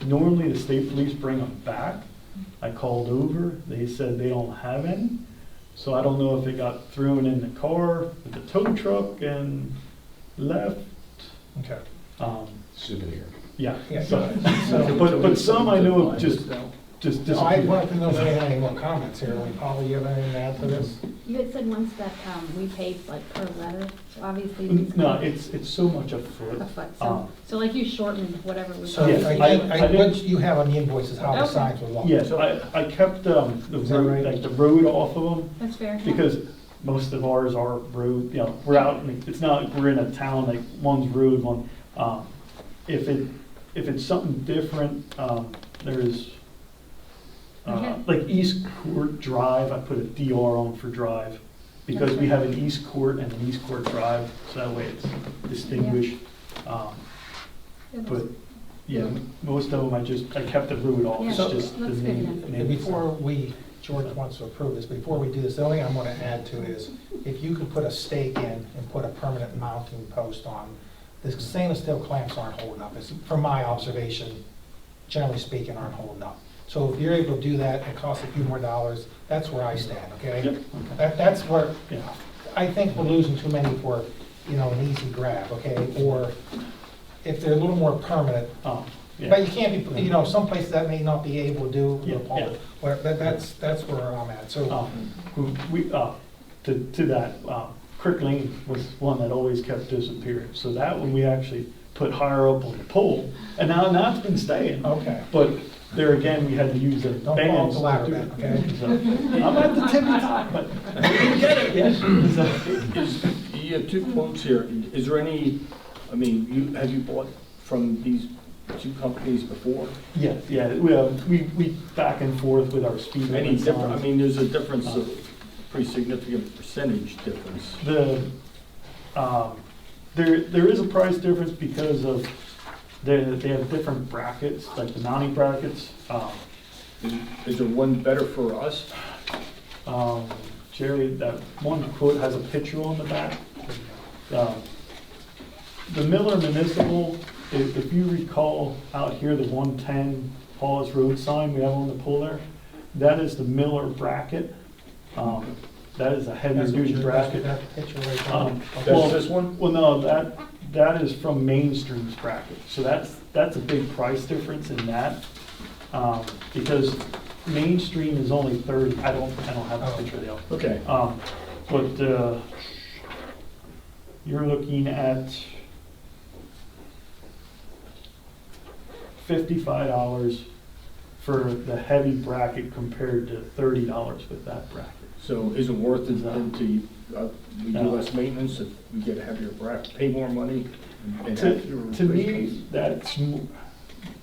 normally the state police bring them back. I called over, they said they don't have any, so I don't know if it got thrown in the car with the tow truck and left. Okay. Souvenir. Yeah, Yeah. so, So- but some I know of just No, I disappeared. wanted to know if they had any more comments here. Polly, you have anything to add to this? You had said once that we paid like per letter, so obviously. these No, claims- it's so much a foot. A foot, Um, so like you shortened whatever we. So Yes, what you have on the invoices, how the Okay. signs were locked? Yes, I kept the Is that road, right? like the road off of them, That's fair. because most of ours are road, you know, we're out, it's not like we're in a town, like one's road, one, if it's something different, there's, Okay. like East Court Drive, I put a DR on for drive, because we have an East Court and an East Court Drive, so that way it's distinguished. But, yeah, most of them, I kept the road off, it's Yeah, just the that's good name. enough. name And of the before sign. George wants to approve this, before we do this, the only thing I'm gonna add to it is, if you could put a stake in and put a permanent mounting post on, the stainless steel clamps aren't holding up, it's, from my observation, generally speaking, aren't holding up. So if you're able to do that, it costs a few more dollars, that's where I stand, okay? Yep, okay. That's where, Yeah. I think we're losing too many for, an easy grab, okay? Or if they're a little more permanent, Yeah. But you can't be, some places that may not be able to do the Yeah, pole, yeah. where, that's where I'm at, so. To that, Crick Lane was one that always kept disappearing. So that one we actually put higher up on the pole, and now it's been staying. Okay. But there again, we had to use the Don't fall bands. off the ladder to do then, it. okay? So, I'm at the tippy top, but I didn't get it yet. So, You have two quotes here. Is there any, have you bought from these two companies before? yeah, we back and forth with our speed Any limit different, signs. there's a difference, of pretty significant percentage difference. There is a price difference because of, they have different brackets, like the mounting brackets. Is there one better for us? Jerry, that one quote has a picture on the back. The Miller Municipal, if you recall out here, the 110 Paul's Road sign we have on the pole there, that is the Miller bracket. That is a heavy duty bracket. That picture right there. That's this one? Well, no, that is from Mainstream's bracket. So that's a big price difference in that. Because Mainstream is only 30. I don't have a picture of the other. Okay. But you're looking at $55 for the heavy bracket compared to $30 with that bracket. So is it worth it then to, we do No. less maintenance if we get a heavier bracket, pay more money? and have fewer To me, replacements?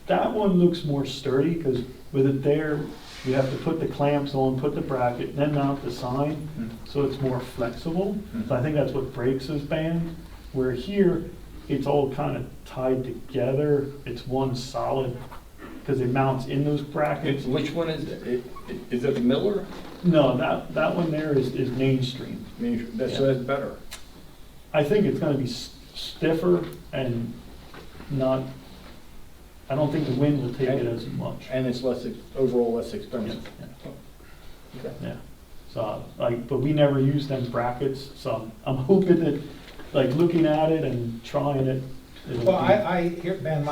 that one looks more sturdy, because with it there, you have to put the clamps on, put the bracket, then mount the sign, so it's more flexible. So I think that's what breaks this band, where here, it's all kind of tied together, it's one solid, because it mounts in those brackets. Which one is it? Is it the Miller? No, that one there is Mainstream. So that's better. I think it's gonna be stiffer and not, I don't think the wind will take it as much. And it's overall less expensive. Okay. Yeah, so, but we never used them brackets, so I'm hoping that, looking at it and trying it. it'll Well, be- here, Ben,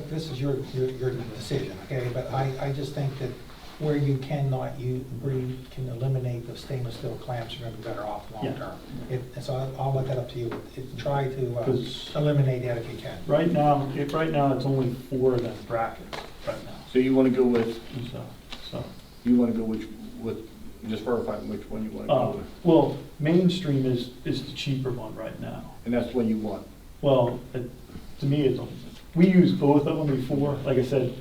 this is your decision, okay? But I just think that where you cannot, where you can eliminate the stainless steel clamps, you're gonna be better off long Yeah. term. So I'll let that up to you. Try to 'Cause eliminate that if you can. Right now, it's only 4 of them brackets right now, So you want to go with, so. just verify which one you want to go with? Well, Mainstream is the cheaper one right now. And that's what you want? Well, to me, we used both of them before. Like I said,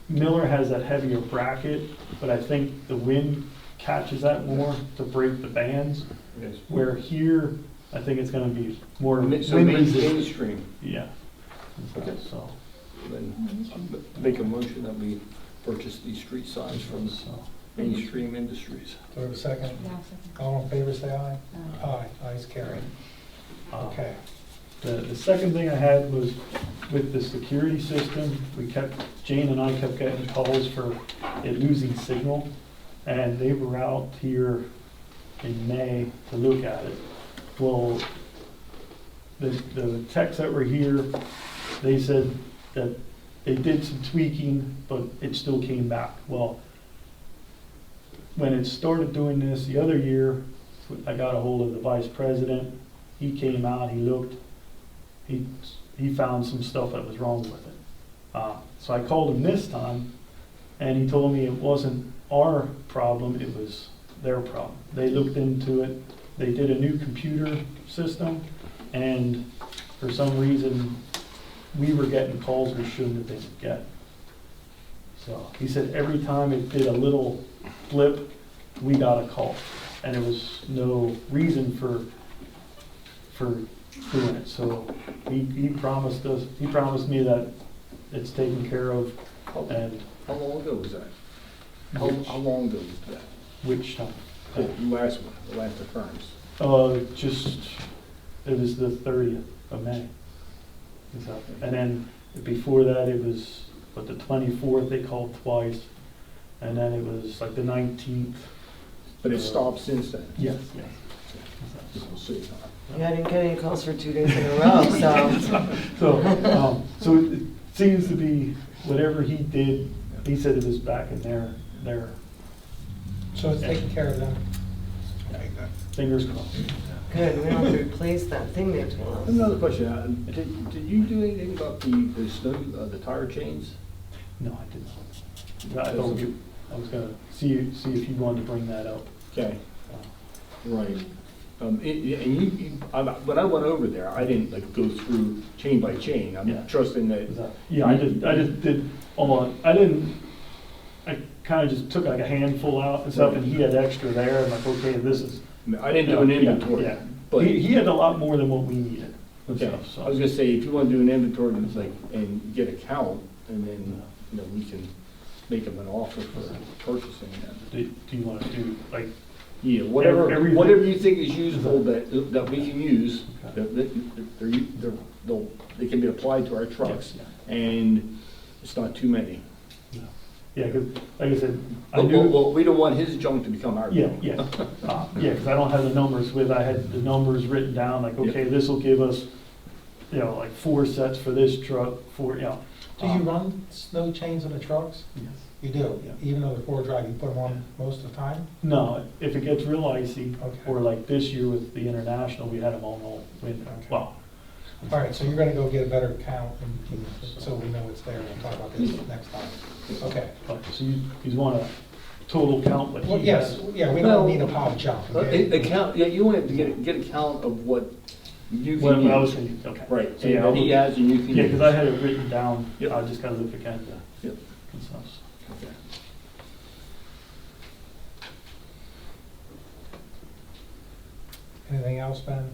Miller has that heavier bracket, but I think the wind catches that more to break the bands. Yes. Where here, I think it's gonna be more wind So resistant. Mainstream, Yeah. Okay. So, then make a motion that we purchase these street signs from Mainstream Industries. Do we have a second? Yeah, second. All in favor, say aye. Aye. Aye, ayes carried. Okay. The second thing I had was with the security system, Jane and I kept getting calls for it losing signal, and they were out here in May to look at it. Well, the techs that were here, they said that they did some tweaking, but it still came back. Well, when it started doing this the other year, I got a hold of the vice president. He came out, he looked, he found some stuff that was wrong with it. So I called him this time, and he told me it wasn't our problem, it was their problem. They looked into it, they did a new computer system, and for some reason, we were getting calls we shouldn't have been getting. So he said every time it did a little blip, we got a call, and there was no reason for doing it. So he promised me that it's taken care of. And How long ago was that? How long ago was that? which time? The last one, the last occurrence? It was the 30th of May. And then before that, it was, the 24th, they called twice. And then it was like the 19th. But it stopped since then? Yes. We'll see. Yeah, I didn't get any calls for 2 days in a row, so. So seems to be, whatever he did, he said it was back in their So it's taking care of them. fingers crossed. Good, we don't have to replace that thing they told us. Another question, did you do anything about the snow, the tire chains? No, I didn't. I told you, I was gonna see if you wanted to bring that up. Okay, right. And when I went over there, I didn't like go through chain by chain. Yeah. I'm trusting that. Yeah, I just did all, I kinda just took like a handful out and stuff, and he had extra there, and like, okay, this is. I didn't do an inventory. Yeah, But, he had a lot more than what we needed. and okay, stuff, so. I was gonna say, if you wanna do an inventory, it's like, and get a count, and then, we can make them an offer for purchasing that. Do you wanna do, like, Yeah, whatever, Everything. whatever you think is usable that we can use, Okay. they can be applied to our trucks, and it's not too many. yeah, cause, like I said, I But, knew. well, we don't want his junk to become our Yeah, junk. yeah, yeah, because I don't have the numbers I had the numbers written down, like, okay, this will give us, like 4 sets for this truck, Do you run snow chains on the trucks? Yes. You do, even though they're 4-drive, you put them on most of the time? No, if it gets real icy, Okay. or like this year with the international, we had them on all winter, Okay. well. All right, so you're gonna go get a better count, so we know it's there, and we'll talk about this next time. Okay. So you want a total count, but Well, he yes, has. yeah, we don't need a pile of junk, okay? A count, yeah, you want to get a count of what you What can I was use. thinking, okay. Right, So, and yeah, that he has and you can use. Yeah, because I had it written down, Yep. just kind of if I can, Yep. and stuff. Okay. Anything else, Ben?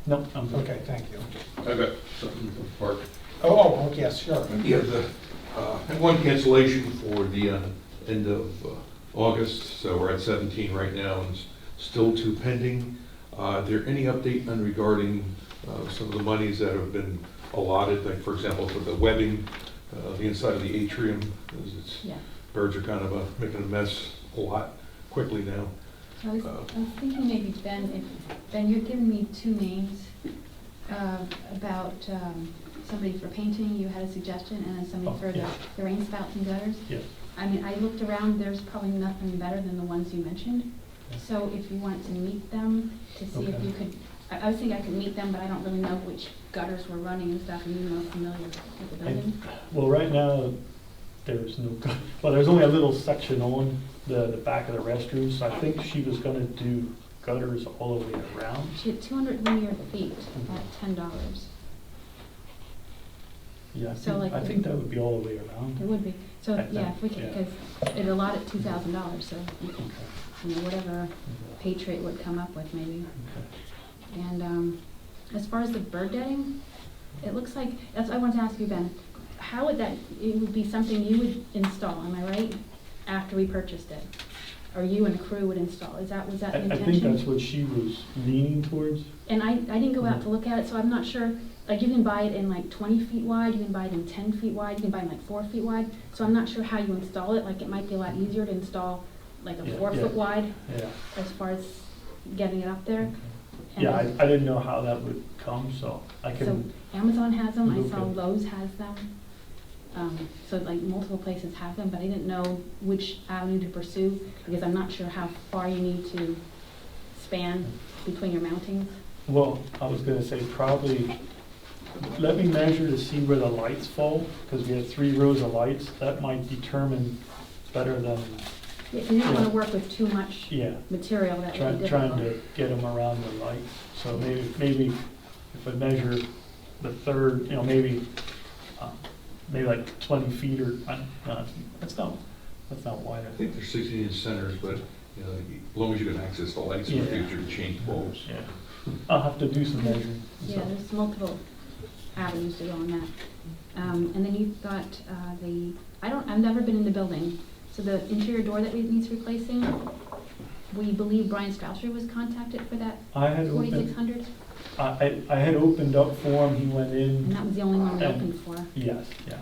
No, I'm good. Okay, thank you. I've got something for Mark. Oh, yes, sure. Yeah, one cancellation for the end of August, so we're at 17 right now, and still 2 pending. Is there any update on regarding some of the monies that have been allotted, like, for example, for the webbing, the inside of the atrium? Yeah. Birds are kind of making a mess a lot quickly now. So I was thinking maybe Ben, you've given me 2 names about somebody for painting, you had a suggestion, and then somebody for the rain spouts and gutters. Yeah. I mean, I looked around, there's probably nothing better than the ones you mentioned. So if you want to meet them, to see if Okay. you could, I was thinking I could meet them, but I don't really know which gutters were running and stuff, and you're not familiar with the building. Well, right now, there's no, well, there's only a little section on the back of the restroom, so I think she was gonna do gutters all the way around. She had 200 linear feet at $10. Yeah, So, like, I think that would be all the way around. It would be. So, I yeah, think, if we could, yeah. because it allotted $2,000, so you could, Okay. whatever Patriot would come up with maybe. Okay. And as far as the bird netting, it looks like, that's what I wanted to ask you, Ben. How would that, it would be something you would install, am I right? After we purchased it? Or you and the crew would install? Was that the intention? I think that's what she was leaning towards. And I didn't go out to look at it, so I'm not sure, like, you can buy it in like 20 feet wide, you can buy it in 10 feet wide, you can buy it in like 4 feet wide. So I'm not sure how you install it, like, it might be a lot easier to install like a Yeah, 4 foot yeah. wide Yeah. as far as getting it up there. Okay. And Yeah, then- I didn't know how that would come, so I So can, Amazon has them, I saw Okay. Lowe's has them. So like multiple places have them, but I didn't know which avenue to pursue because I'm not sure how far you need to span between your mountings. well, I was gonna say probably, let me measure to see where the lights fall, because we have 3 rows of lights. That might determine better than, Yeah, you don't want Yeah. to work with too much yeah, material, that would be trying difficult. to get them around the lights. So maybe if I measure the third, maybe like 20 feet or, that's not wide. I think they're 16-inch centers, but, as long as you can access the lights in the Yeah. future to change bulbs. Yeah, I'll have to do some measuring. Yeah, there's multiple avenues to go on that. And then you thought I've never been in the building, so the interior door that needs replacing, we believe Brian Strausser was contacted for that I had opened, 4,600, I had opened up for him, he went and in, that was the only one we And- opened for. yes, yeah.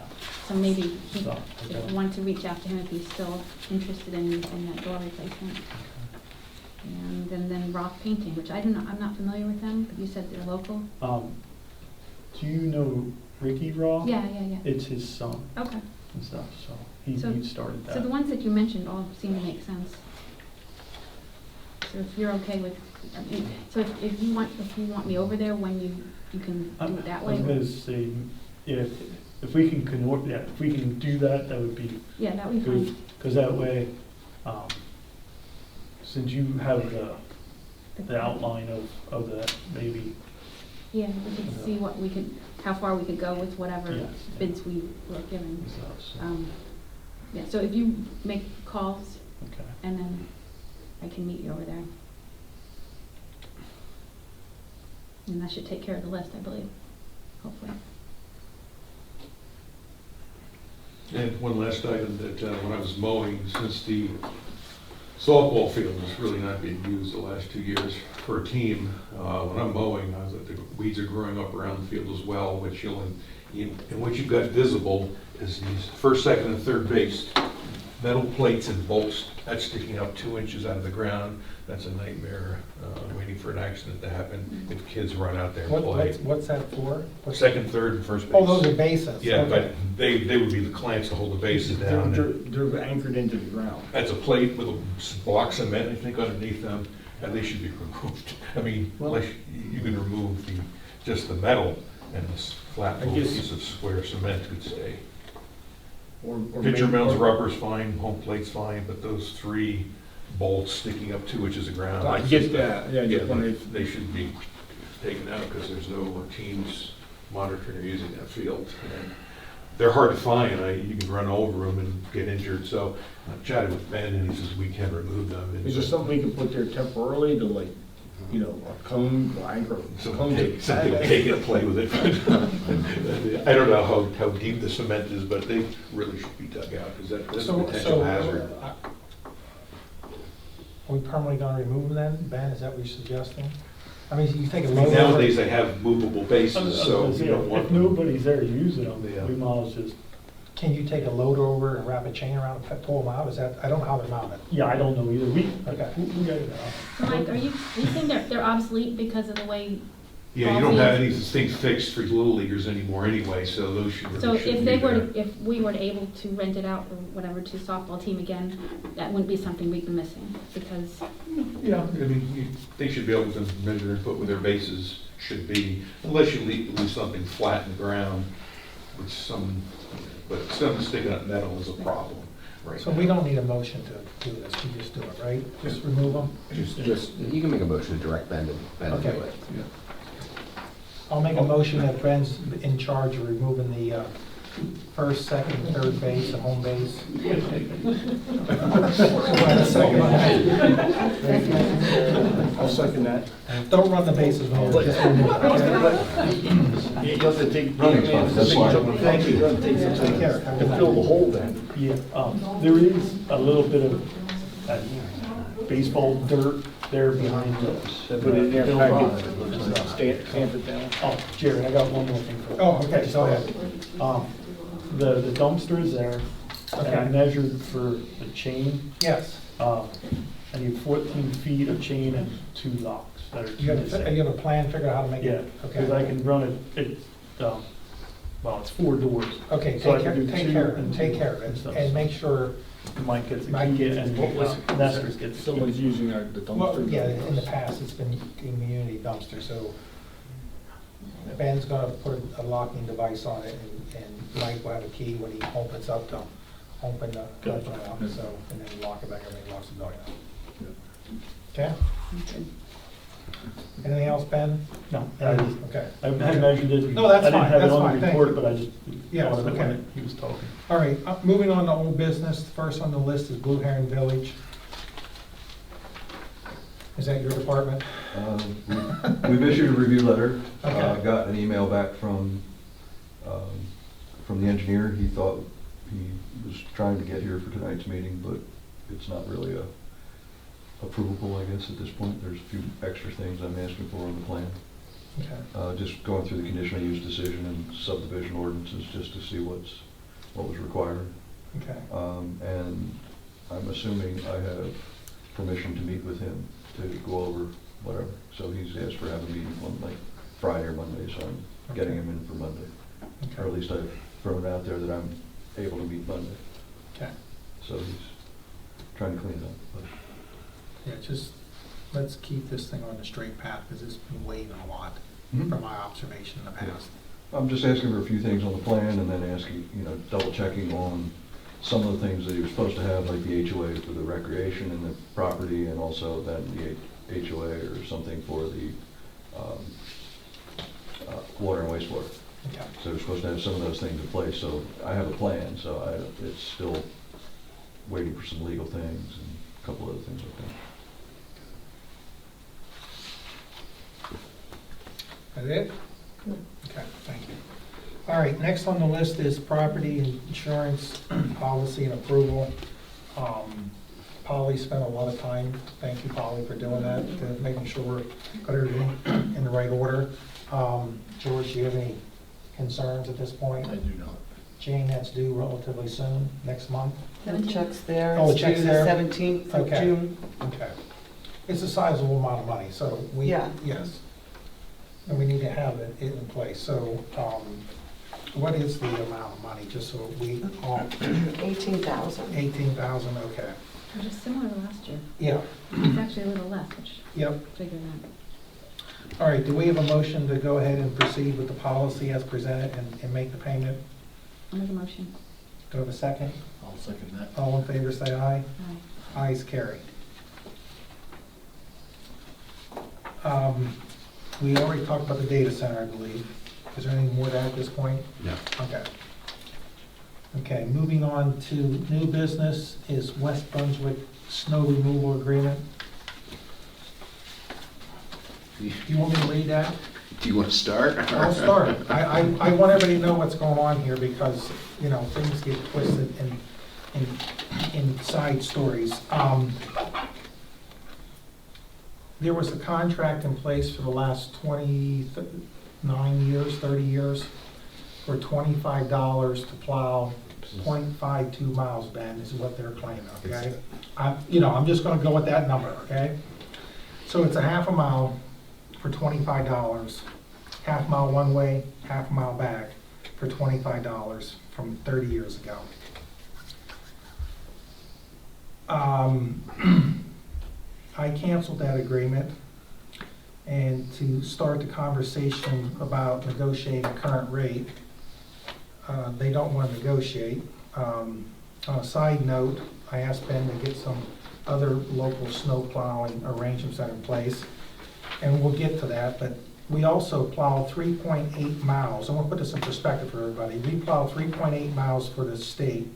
So maybe So, if okay. you want to reach out to him if he's still interested in that door replacement. And then rock painting, which I'm not familiar with them, but you said they're local. Do you know Ricky Raw. Yeah, yeah, yeah. It's his son Okay. and stuff, so he So- started that. So the ones that you mentioned all seem to make sense. So if you're okay with, I mean, so if you want me over there when you can do it that I was way? gonna say, if we can if we can do that, that would be Yeah, that would be good, fine. because that way, since you have the outline of that, maybe, Yeah, we could see what we could, how far we could go with whatever Yes. bids we were given. and stuff, so, Yeah, so if you make calls okay. and then I can meet you over there. And that should take care of the list, I believe, hopefully. And one last item that when I was mowing, since the softball field has really not been used the last 2 years for a team, when I'm mowing, the weeds are growing up around the field as well, which and what you've got visible is these first, second, and third base metal plates and bolts that's sticking up 2 inches out of the ground. That's a nightmare, waiting for an accident to happen if kids run out there and play. What's that for? Second, third, and first base. Oh, those are bases. Yeah, Okay. but they would be the clamps to hold the bases down. They're anchored into the ground. That's a plate with a block of cement, I think, underneath them, and they should be removed. I mean, unless you can remove just the metal, and this flat I little guess- piece of square cement could stay. Or Pitcher maybe- mounts, rubber's fine, home plate's fine, but those 3 bolts sticking up 2 inches of ground. I get that, yeah, just wondering if- They should be taken out, because there's no teams monitoring or using that field. And they're hard to find, you can run over them and get injured, so I chatted with Ben, and he says we can remove them. And Is there something we can put there temporarily to like, you know, a cone, or anchor, Someone take it and play with it. I don't know how deep the cement is, but they really should be dug out, because that's a potential hazard. Are we permanently gonna remove them then, Ben, is that what you're suggesting? I mean, you think a loader. Nowadays, they have movable bases, so you don't want If them. nobody's there using them, Yeah. we might as well just, Can you take a loader over and wrap a chain around and pull them out? Is that, I don't know how they're mounted. yeah, I don't know either. We got Okay. it So Mike, are you saying they're obsolete because of the way? Yeah, you don't have any of these things fixed for little leaguers anymore anyway, so those should So really shouldn't if be they were, there. if we were able to rent it out or whatever to softball team again, that wouldn't be something we'd be missing because, Yeah, I mean, they should be able to measure and put where their bases should be, unless you leave something flat in the ground, but something sticking up metal is a problem right So now. we don't need a motion to do this, we just do it, right? Just remove them? just, You can make a motion to direct Ben to do Okay. it. I'll make a motion that Ben's in charge of removing the first, second, and third base, and home base. I'll second that. Don't run the bases, man, just remove it, okay? You have to take. Running's fine, that's fine. Thank you. Take care. Have a good To night. fill the hole then. Yeah, there is a little bit of baseball dirt there behind us. Put it in there, pack it, stamp it down. Oh, Jerry, I got one more thing for you. Oh, okay, go ahead. The dumpster is there, and I Okay. measured for the chain. Yes. I need 14 feet of chain and 2 locks that are You have a plan, figure out how to make Yeah, it? because I can run it, well, it's 4 doors. Okay, So I take care, can do take 2 care, and take 2 care of and it, stuff. and make sure, Mike gets the Mike key gets- and What was, Nesters gets the someone's key. using the well, dumpster? yeah, in the past, it's been community dumpster, so Ben's gonna put a locking device on it, and Mike will have a key when he opens up to open the, Gotcha. up, so, and then lock it back, everything locks the door out. Okay, anything else, Ben? No, I just, Okay. I measured it. No, that's I didn't fine, have it that's on fine, the thank report, you. but I just Yes, thought of it okay. when he was talking. All right, moving on to old business, first on the list is Blue Heron Village. Is that your department? We've issued a review letter. Okay. Got an email back from the engineer. He thought he was trying to get here for tonight's meeting, but it's not really approvable, I guess, at this point. There's a few extra things I'm asking for on the plan. Okay. Just going through the conditional use decision and subdivision ordinances just to see what was required. Okay. And I'm assuming I have permission to meet with him to go over whatever. So he's asked for having a meeting on like Friday or Monday, so I'm getting him in for Monday. or at least I've thrown it out there that I'm able to meet Monday. Okay. So he's trying to clean it up. But Yeah, just, let's keep this thing on the straight path, because it's been waiting a lot, Mhm. from my observation in the past. I'm just asking for a few things on the plan and then asking, double checking on some of the things that he was supposed to have, like the HOA for the recreation and the property, and also then the HOA or something for the water and wastewater. Okay. So we're supposed to have some of those things in place, so I have a plan, so it's still waiting for some legal things and a couple other things like that. That it? Okay, thank you. All right, next on the list is property insurance policy and approval. Polly spent a lot of time, thank you, Polly, for doing that, making sure we're got everything in the right order. George, do you have any concerns at this point? I do not. Jane, that's due relatively soon, next month? The check's there. Oh, the It's check's due there? the 17th of Okay. June. Okay. It's a sizable amount of money, so we, Yeah. yes. And we need to have it in place. So, what is the amount of money, just so we all, 18,000. 18,000, okay. Which is similar to last year. Yeah, It's actually a little less, which yep. figure that. All right, do we have a motion to go ahead and proceed with the policy as presented and make the payment? I'll make a motion. Do I have a second? I'll second that. All in favor, say aye. Aye. Ayes carried. We already talked about the data center, I believe. Is there anything more to add at this point? No. Okay. Okay, moving on to new business is West Brunswick snow removal agreement. Do you want me to read that? Do you want to start? I'll start. I want everybody to know what's going on here because, things get twisted in side stories. There was a contract in place for the last 29 years, 30 years, for $25 to plow 0.52 miles, Ben, is what they're claiming, okay? I'm just gonna go with that number, okay? So it's a half a mile for $25, half mile one way, half mile back for $25 from 30 years ago. I canceled that agreement, and to start the conversation about negotiating a current rate, they don't want to negotiate. On a side note, I asked Ben to get some other local snow plowing arrangements that are in place, and we'll get to that, but we also plow 3.8 miles. I want to put this in perspective for everybody. We plow 3.8 miles for the state,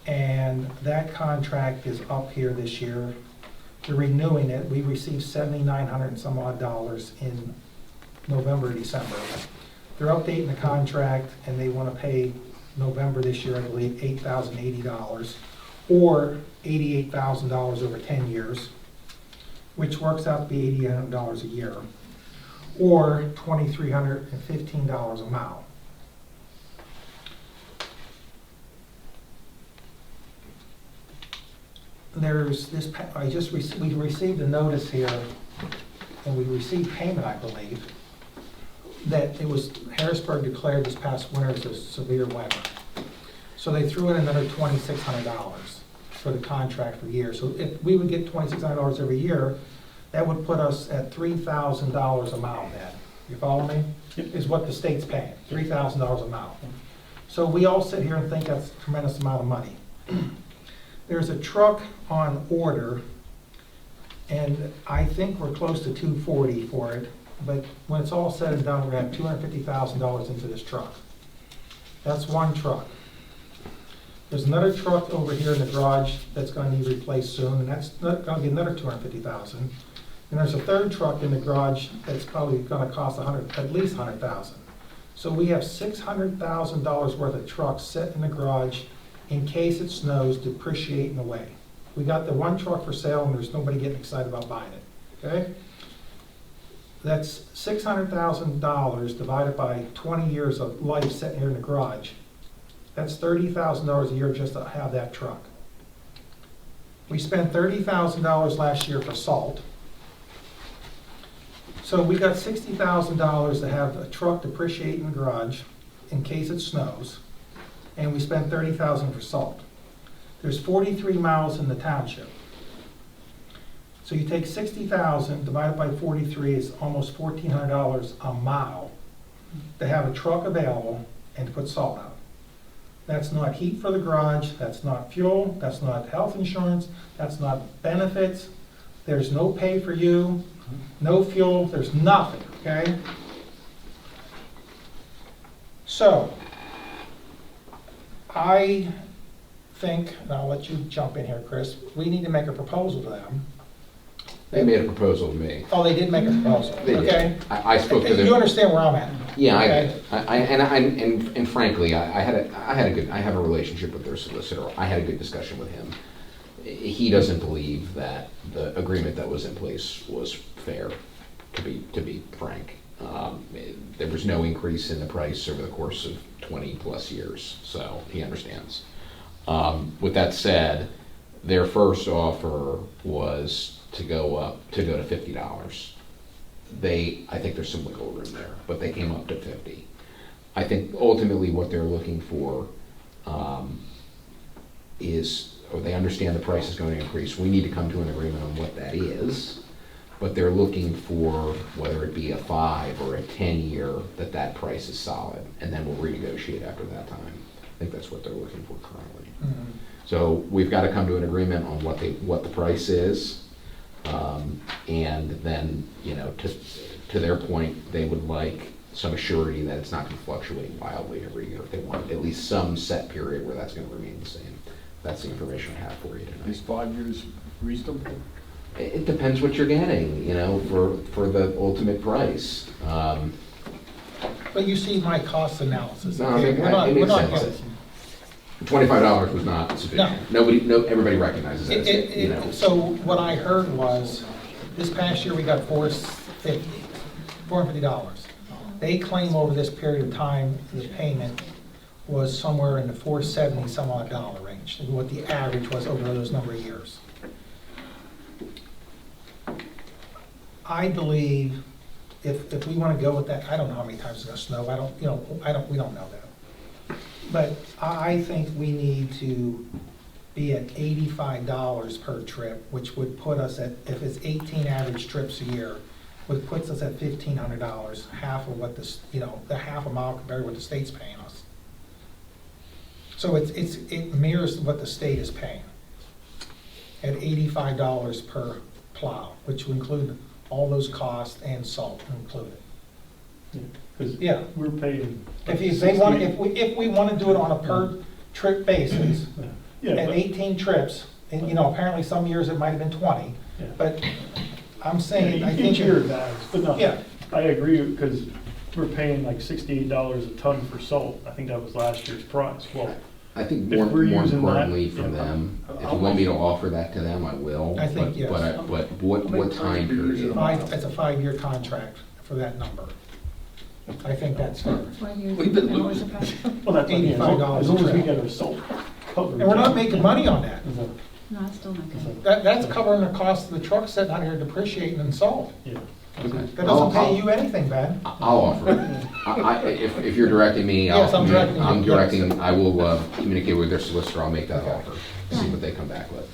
and that contract is up here this year. They're renewing it. We received $7,900 and some odd dollars in November, December. They're updating the contract, and they want to pay November this year, I believe, $8,080, or $88,000 over 10 years, which works out to be $8,800 a year, or $2,315 a mile. There's this, we received a notice here, and we received payment, I believe, that it was, Harrisburg declared this past winter as a severe winter. So they threw in another $2,600 for the contract for the year. So if we would get $2,600 every year, that would put us at $3,000 a mile then. You follow me? Is what the state's paying, $3,000 a mile. So we all sit here and think that's a tremendous amount of money. There's a truck on order, and I think we're close to $240 for it, but when it's all said and done, we're gonna have $250,000 into this truck. That's one truck. There's another truck over here in the garage that's gonna need replaced soon, and that's gonna be another $250,000. And there's a third truck in the garage that's probably gonna cost at least $100,000. So we have $600,000 worth of trucks sitting in the garage in case it snows, depreciating away. We got the one truck for sale, and there's nobody getting excited about buying it, okay? That's $600,000 divided by 20 years of life sitting here in the garage. That's $30,000 a year just to have that truck. We spent $30,000 last year for salt. So we got $60,000 to have a truck depreciate in the garage, in case it snows, and we spent $30,000 for salt. There's 43 miles in the township. So you take 60,000 divided by 43 is almost $1,400 a mile to have a truck available and to put salt out. That's not heat for the garage, that's not fuel, that's not health insurance, that's not benefits. There's no pay for you, no fuel, there's nothing, okay? So, I think, and I'll let you jump in here, Chris, we need to make a proposal to them. They made a proposal to me. Oh, they did make a proposal, They did. okay? I spoke to them. You understand where I'm at? Yeah, Okay. and frankly, I have a relationship with their solicitor. I had a good discussion with him. He doesn't believe that the agreement that was in place was fair, to be frank. There was no increase in the price over the course of 20+ years, so he understands. With that said, their first offer was to go to $50. I think there's some wiggle room there, but they came up to 50. I think ultimately what they're looking for they understand the price is going to increase. We need to come to an agreement on what that is, but they're looking for, whether it be a 5 or a 10-year, that price is solid, and then we'll renegotiate after that time. I think that's what they're looking for currently. Mhm. So we've got to come to an agreement on what the price is, and then, to their point, they would like some assurity that it's not going to fluctuate wildly every year. They want at least some set period where that's going to remain the same. That's the information I have for you tonight. Is 5 years reasonable? It depends what you're getting, for the ultimate price. But you see my cost analysis. No, okay? it makes sense. Getting- $25 was not sufficient. Everybody recognizes that. So what I heard was, this past year we got $450. They claim over this period of time, the payment was somewhere in the $470 some odd dollar range, and what the average was over those number of years. I believe if we want to go with that, I don't know how many times it's going to snow. We don't know that. But I think we need to be at $85 per trip, which would put us at, if it's 18 average trips a year, which puts us at $1,500, half of what the half a mile compared to what the state's paying us. So it mirrors what the state is paying at $85 per plow, which would include all those costs and salt included. Because Yeah. we're paying. If we want to do it on a per trip basis, Yeah, at but- 18 trips, and apparently some years it might have been 20, Yeah. but I'm saying, I think. Each year varies, but no, Yeah. I agree, because we're paying like $68 a ton for salt. I think that was last year's price. Well, I think if more we're using that, importantly for yeah. them, if you want me to offer that to them, I will. I think yes. But what time period? It's a 5-year contract for that number. I think that's fair. 5 years. We've been and what was losing. the price? Well, that's what I mean, $85 as long as we a get trip. our salt covered. And we're not making money on that. No, it's still not good. That's covering the cost of the truck sitting out here depreciating and salt. Yeah. Okay. That doesn't pay you anything, Ben. I'll offer it. If you're directing me, Yes, I'm directing you. I'm Yes. directing, I will communicate with their solicitor, I'll make that Okay. offer, see what they come back with.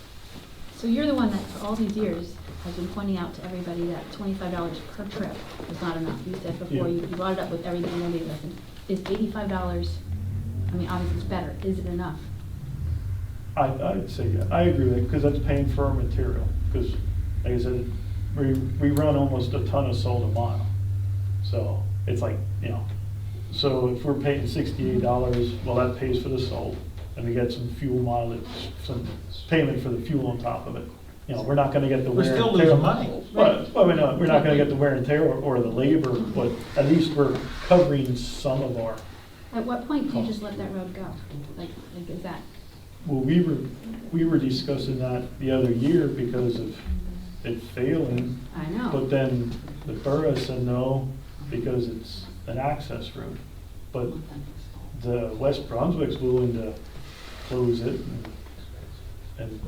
So you're the one that, for all these years, has been pointing out to everybody that $25 per trip is not enough. You said before, Yeah. you brought it up with everything, nobody listened. Is $85, I mean, obviously it's better, is it enough? I'd say, yeah, I agree with it, because that's paying for our material, because, like I said, we run almost a ton of salt a mile. So, it's like, so if we're paying $68, well, that pays for the salt, and we get some fuel mileage, some payment for the fuel on top of it. We're not gonna get the We're wear and still tear. losing money. Well, we're not gonna get the wear and tear or the labor, but at least we're covering some of our. At what point do you just let that road go? Like is that? Well, we were discussing that the other year because of it failing, I know. but then the borough said no, because it's an access road. But the West Brunswick's willing to close it, and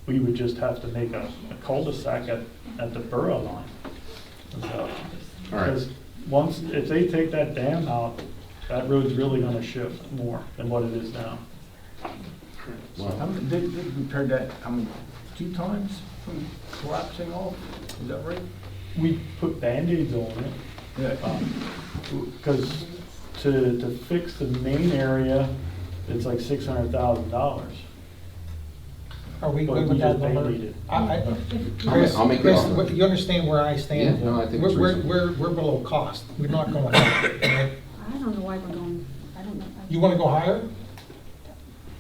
we would just have to make a cul-de-sac at the borough line. So, All right. because if they take that dam out, That road's really gonna shift more than what it is now. Did repair that, 2 times from collapsing off? Is that right? We put Band-Aids on it. Yeah. Because to fix the main area, it's like $600,000. Are we But good we with that just number? Band-Aid it. Chris, I'll make the Chris, offer. you understand where I stand? Yeah, no, I think it's We're reasonable. below cost. We're not going higher. Okay? I don't know why we're going, I don't know. You want to go higher?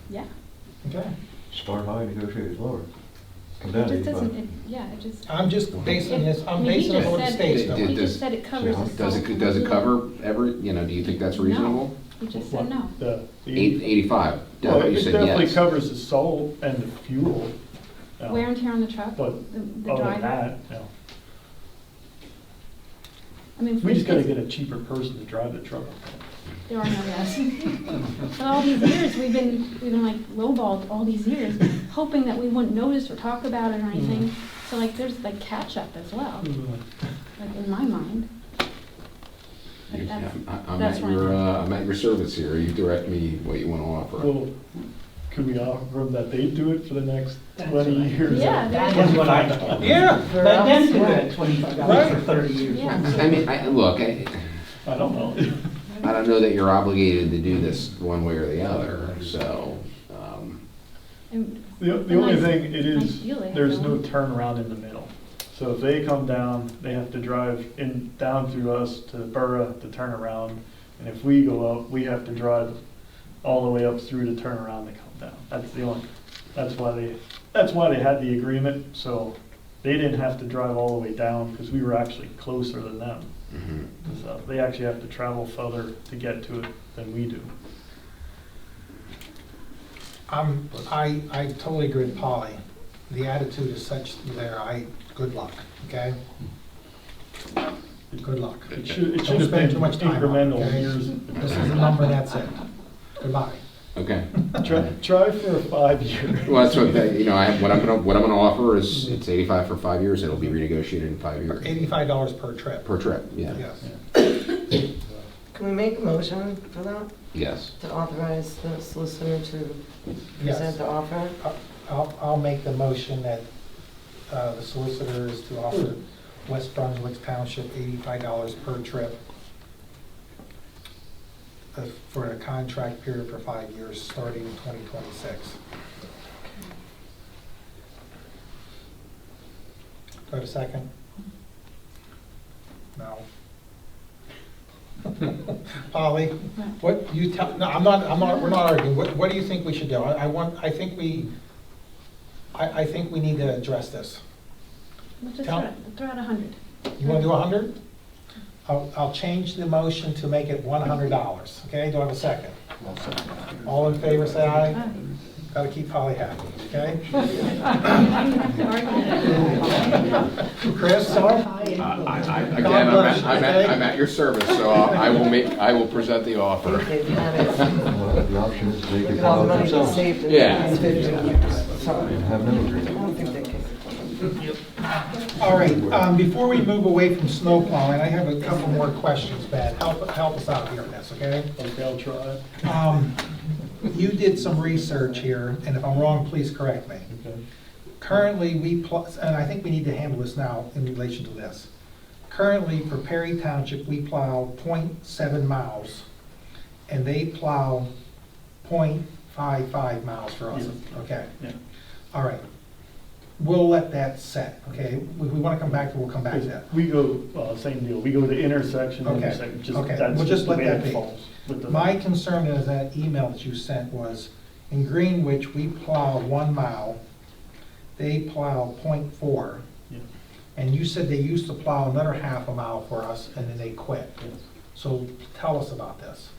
Yeah. Okay. Start high, negotiate lower. Come It down to just doesn't, 85. yeah, it just. I'm just basing this, I I'm mean, he basing it just on what the said- state's Did- doing. He does- just said it covers the Does salt. it, does it cover every, you know, do you think that's reasonable? He just said no. The 85, Well, you it said definitely yes. covers the salt and the fuel. Wear and tear on the truck, But the other driver. than that, no. I mean, We just gotta it's- get a cheaper person to drive the truck. There are no yes. But all these years, we've been like lowballed all these years, hoping that we wouldn't notice or talk about it or anything. So like, there's like catch-up as well, like in my mind. Like, Yeah, that's- I'm that's at what I your, think. I'm at your service here, you direct me what you wanna offer. Well, could we offer them that they do it for the next 20 years? Yeah, That there- is what I, Yeah. let them do it at $25 for 30 years. Yeah. I mean, look, I don't know. I don't know that you're obligated to do this one way or the other, so, and The only nice- thing, it nice is, deal they have there's no going. turnaround in the middle. So if they come down, they have to drive down through us to Borough to turn around. And if we go up, we have to drive all the way up through to turn around to come down. That's why they had the agreement, so they didn't have to drive all the way down, because we were actually closer than them. mhm. So they actually have to travel further to get to it than we do. I totally agree with Polly. The attitude is such there, good luck, okay? Good luck. It should Don't have spend been too much time on it, incremental okay? years. This is the number, that's it. Goodbye. Okay. Try for a 5-year. Well, that's what, you know, what I'm gonna offer is, it's 85 for 5 years, it'll be renegotiated in 5 years. $85 per trip. Per trip, yeah. Yes. Can we make a motion for that, Yes. to authorize the solicitor to Yes. present the offer? I'll make the motion that the solicitor is to offer West Brunswick Township $85 per trip for a contract period for 5 years, starting in 2026. Do I have a second? No. Polly, what you tell, no, we're not arguing. What do you think we should do? I think we need to address this. Let's just Tell- throw out 100. You want to do 100? I'll change the motion to make it $100, okay? Do I have a second? All in favor, say aye. Ah. Gotta keep Polly happy, okay? You have to argue. Chris, sorry? Again, bless you, okay? I'm at your service, so I will present the offer. They've had it. Well, the option is they Look can at all follow the money they themselves. saved in Yeah. the last 15 years. So, Have no I agreement. don't think they can. All right, before we move away from snow plowing, I have a couple more questions, Ben. Help us out here on this, okay? Okay, I'll try. You did some research here, and if I'm wrong, please correct me. Okay. Currently, and I think we need to handle this now in relation to this. Currently, for Perry Township, we plow .7 miles, and they plow .55 miles for us, Yeah. okay? Yeah. All right. We'll let that set, okay? If we want to come back to it, we'll come back to that. We go, same deal, we go to intersection, Okay, intersection, just, okay, that's we'll just just the let way that it be. falls. with the- My concern is that email that you sent was, in Greenwich, we plow 1 mile, they plow .4. Yeah. And you said they used to plow another half a mile for us, and then they quit. Yes. So tell us about this,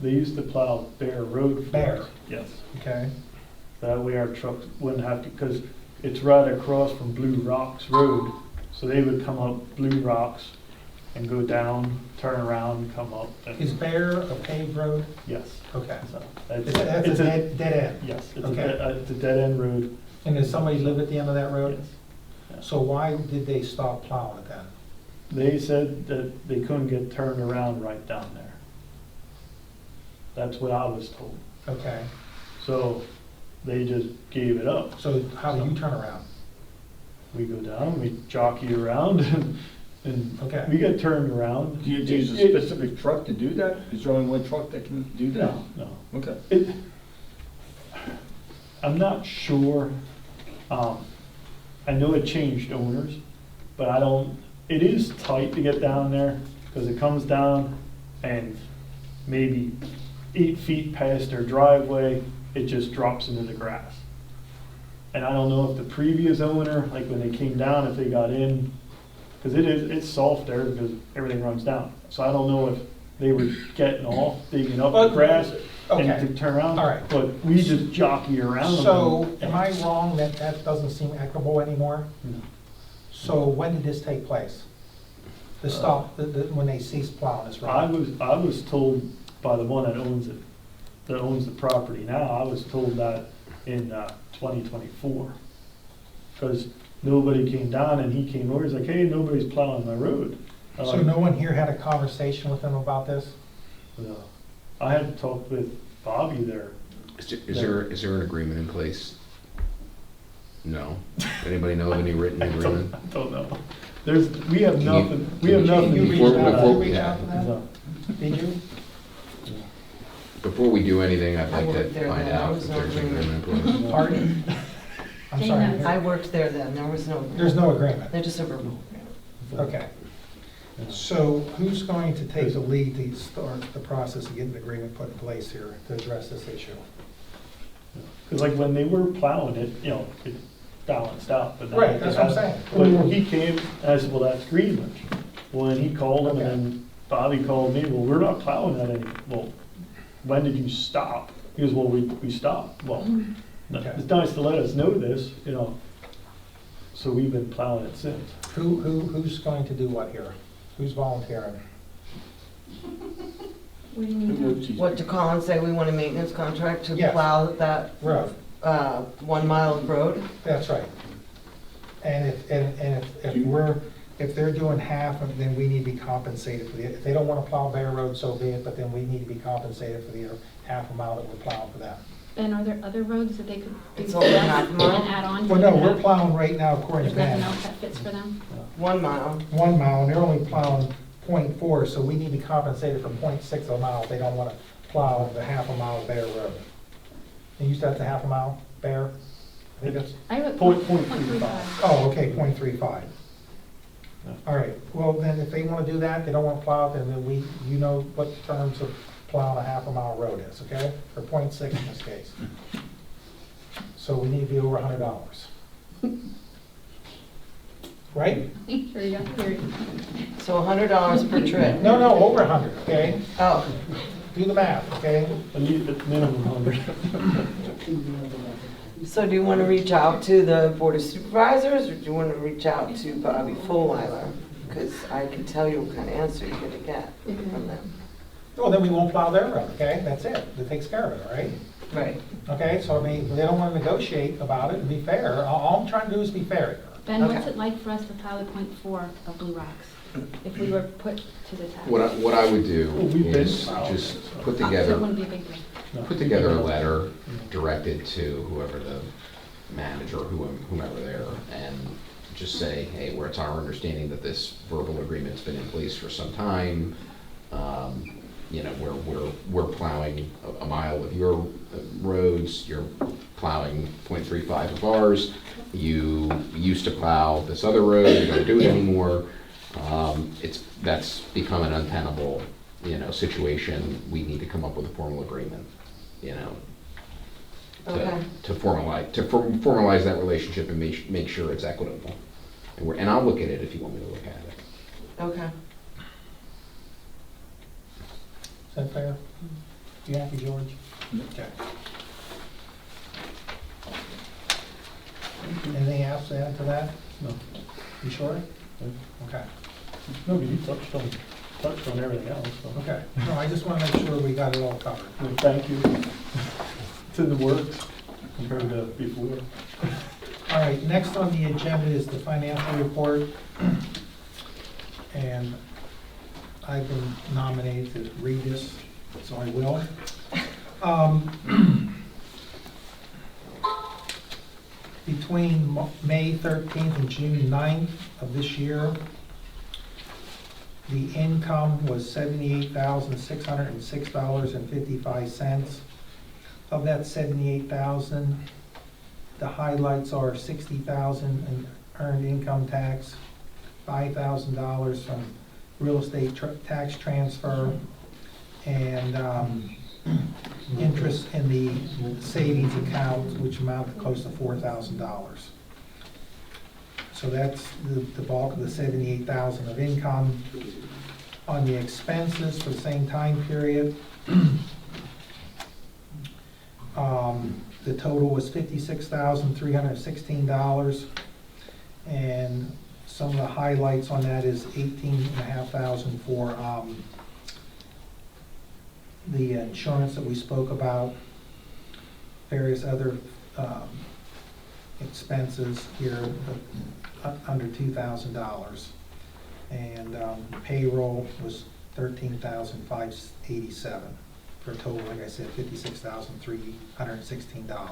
They used to plow Bear Road. for Bear. us. Yes, okay? that way our trucks wouldn't have to, because it's right across from Blue Rocks Road, so they would come up Blue Rocks and go down, turn around, come up. and- Is Bear a paved road? Yes. Okay. So, That's a dead end? Yes, it's Okay. it's a dead-end road. And does somebody live at the end of that road? Yes. Yeah. So why did they stop plowing it then? They said that they couldn't get turned around right down there. That's what I was told. Okay, So they just gave it up. so how do you turn around? We go down, we jockey around, and Okay. we get turned around. Do you use a specific truck to do that? Is there only one truck that can do that? No, no. Okay. I'm not sure. I know it changed owners, but I don't, it is tight to get down there because it comes down and maybe 8 feet past their driveway, it just drops into the grass. And I don't know if the previous owner, like when they came down, if they got in, because it's soft there because everything runs down. So I don't know if they were getting off, digging up the grass and Okay. to turn around. All right. But we just jockey around them. So, am I wrong that that doesn't seem equitable anymore? No. So when did this take place? The stop, when they ceased plowing this I road? was told by the one that owns it, that owns the property now, I was told that in 2024. Because nobody came down and he came over, he's like, hey, nobody's plowing my road. I'm So like, no one here had a conversation with them about this? no. I had to talk with Bobby there. Is there an agreement in place? No. Anybody know of any written agreement? I don't know. We have Can you- nothing, we have can you- nothing. You reached Before- out, before- you reached yeah. out to them? No. Did you? Before we do anything, I'd like I to worked there find then. I out was if not there's an agreeing. agreement in place. Pardon? I'm Jane sorry. knows. I worked there then, there was no. There's no agreement? They're just a verbal agreement. Okay. So who's going to take the lead to start the process of getting an agreement put in place here to address this issue? Because like when they were plowing it, it balanced out. But now Right, that's what I'm saying. But he came, and I said, well, that's Greenwich. When he called him, and then Bobby called me, well, we're not plowing that anymore. Well, when did you stop? He goes, well, we stopped. Well, Okay. it's nice to let us know this, so we've been plowing it since. Who's going to do what here? Who's volunteering? What do you mean? What, to call and say we want a maintenance contract to Yes. plow that Road, 1 mile of road? that's right. And if they're doing half, then we need to be compensated for the, if they don't want to plow Bear Road, so be it, but then we need to be compensated for the half a mile that we're plowing for that. And are there other roads that they could do It's only less half a and mile? add on to? Well, no, it? we're plowing right now according There's to nothing Ben, else that fits for them? 1 mile. 1 mile, and they're only plowing .4, so we need to be compensated for .6 of a mile if they don't want to plow the half a mile of Bear Road. And you said it's a half a mile, Bear? I think that's, I have Point 0.35. oh, okay, .35. All right, well, then if they want to do that, they don't want to plow it, then you know what the terms of plowing a half a mile road is, okay? Or .6 in this case. So we need to be over $100. Right? Sure you got the So $100 per trip. No, over 100, okay? Oh, Do the math, okay? At least at minimum 100. so do you want to reach out to the Board of Supervisors, or do you want to reach out to Bobby Fullweiler? Because I can tell you what kind of answer you're going to get from them. Well, then we won't plow their road, okay? That's it. That takes care of it, all right? Right. Okay, so I mean, they don't want to negotiate about it and be fair. All I'm trying to do is be fair. Ben, what's Okay. it like for us to plow the .4 of Blue Rocks if we were put to the test? What I would do Well, we've been is plowing just it, so. put So it together, wouldn't be a big deal. put together a letter directed to whoever the manager, whomever there, and just say, hey, it's our understanding that this verbal agreement's been in place for some time. We're plowing a mile of your roads, you're plowing .35 of ours. You used to plow this other road, you don't do it anymore. That's become an untenable, situation. We need to come up with a formal agreement, Okay. to formalize that relationship and make sure it's equitable. And I'll look at it if you want me to look at it. Okay. Is that fair? You happy, George? Okay. Anything else to add to that? No. You sure? Okay. No, but you touched on everything else, so. Okay. No, I just want to make sure we got it all covered. Well, thank you. It's in the works compared to before. All right, next on the agenda is the financial report. And I've been nominated to read this so I will. Between May 13th and June 9th of this year, the income was $78,606.55. Of that $78,000, the highlights are $60,000 in earned income tax, $5,000 from real estate tax transfer, and interest in the savings account, which amounted close to $4,000. So that's the bulk of the $78,000 of income. On the expenses for the same time period, the total was $56,316, and some of the highlights on that is $18,500 for the insurance that we spoke about, various other expenses here under $2,000, and payroll was $13,587 for a total, like I said, $56,316.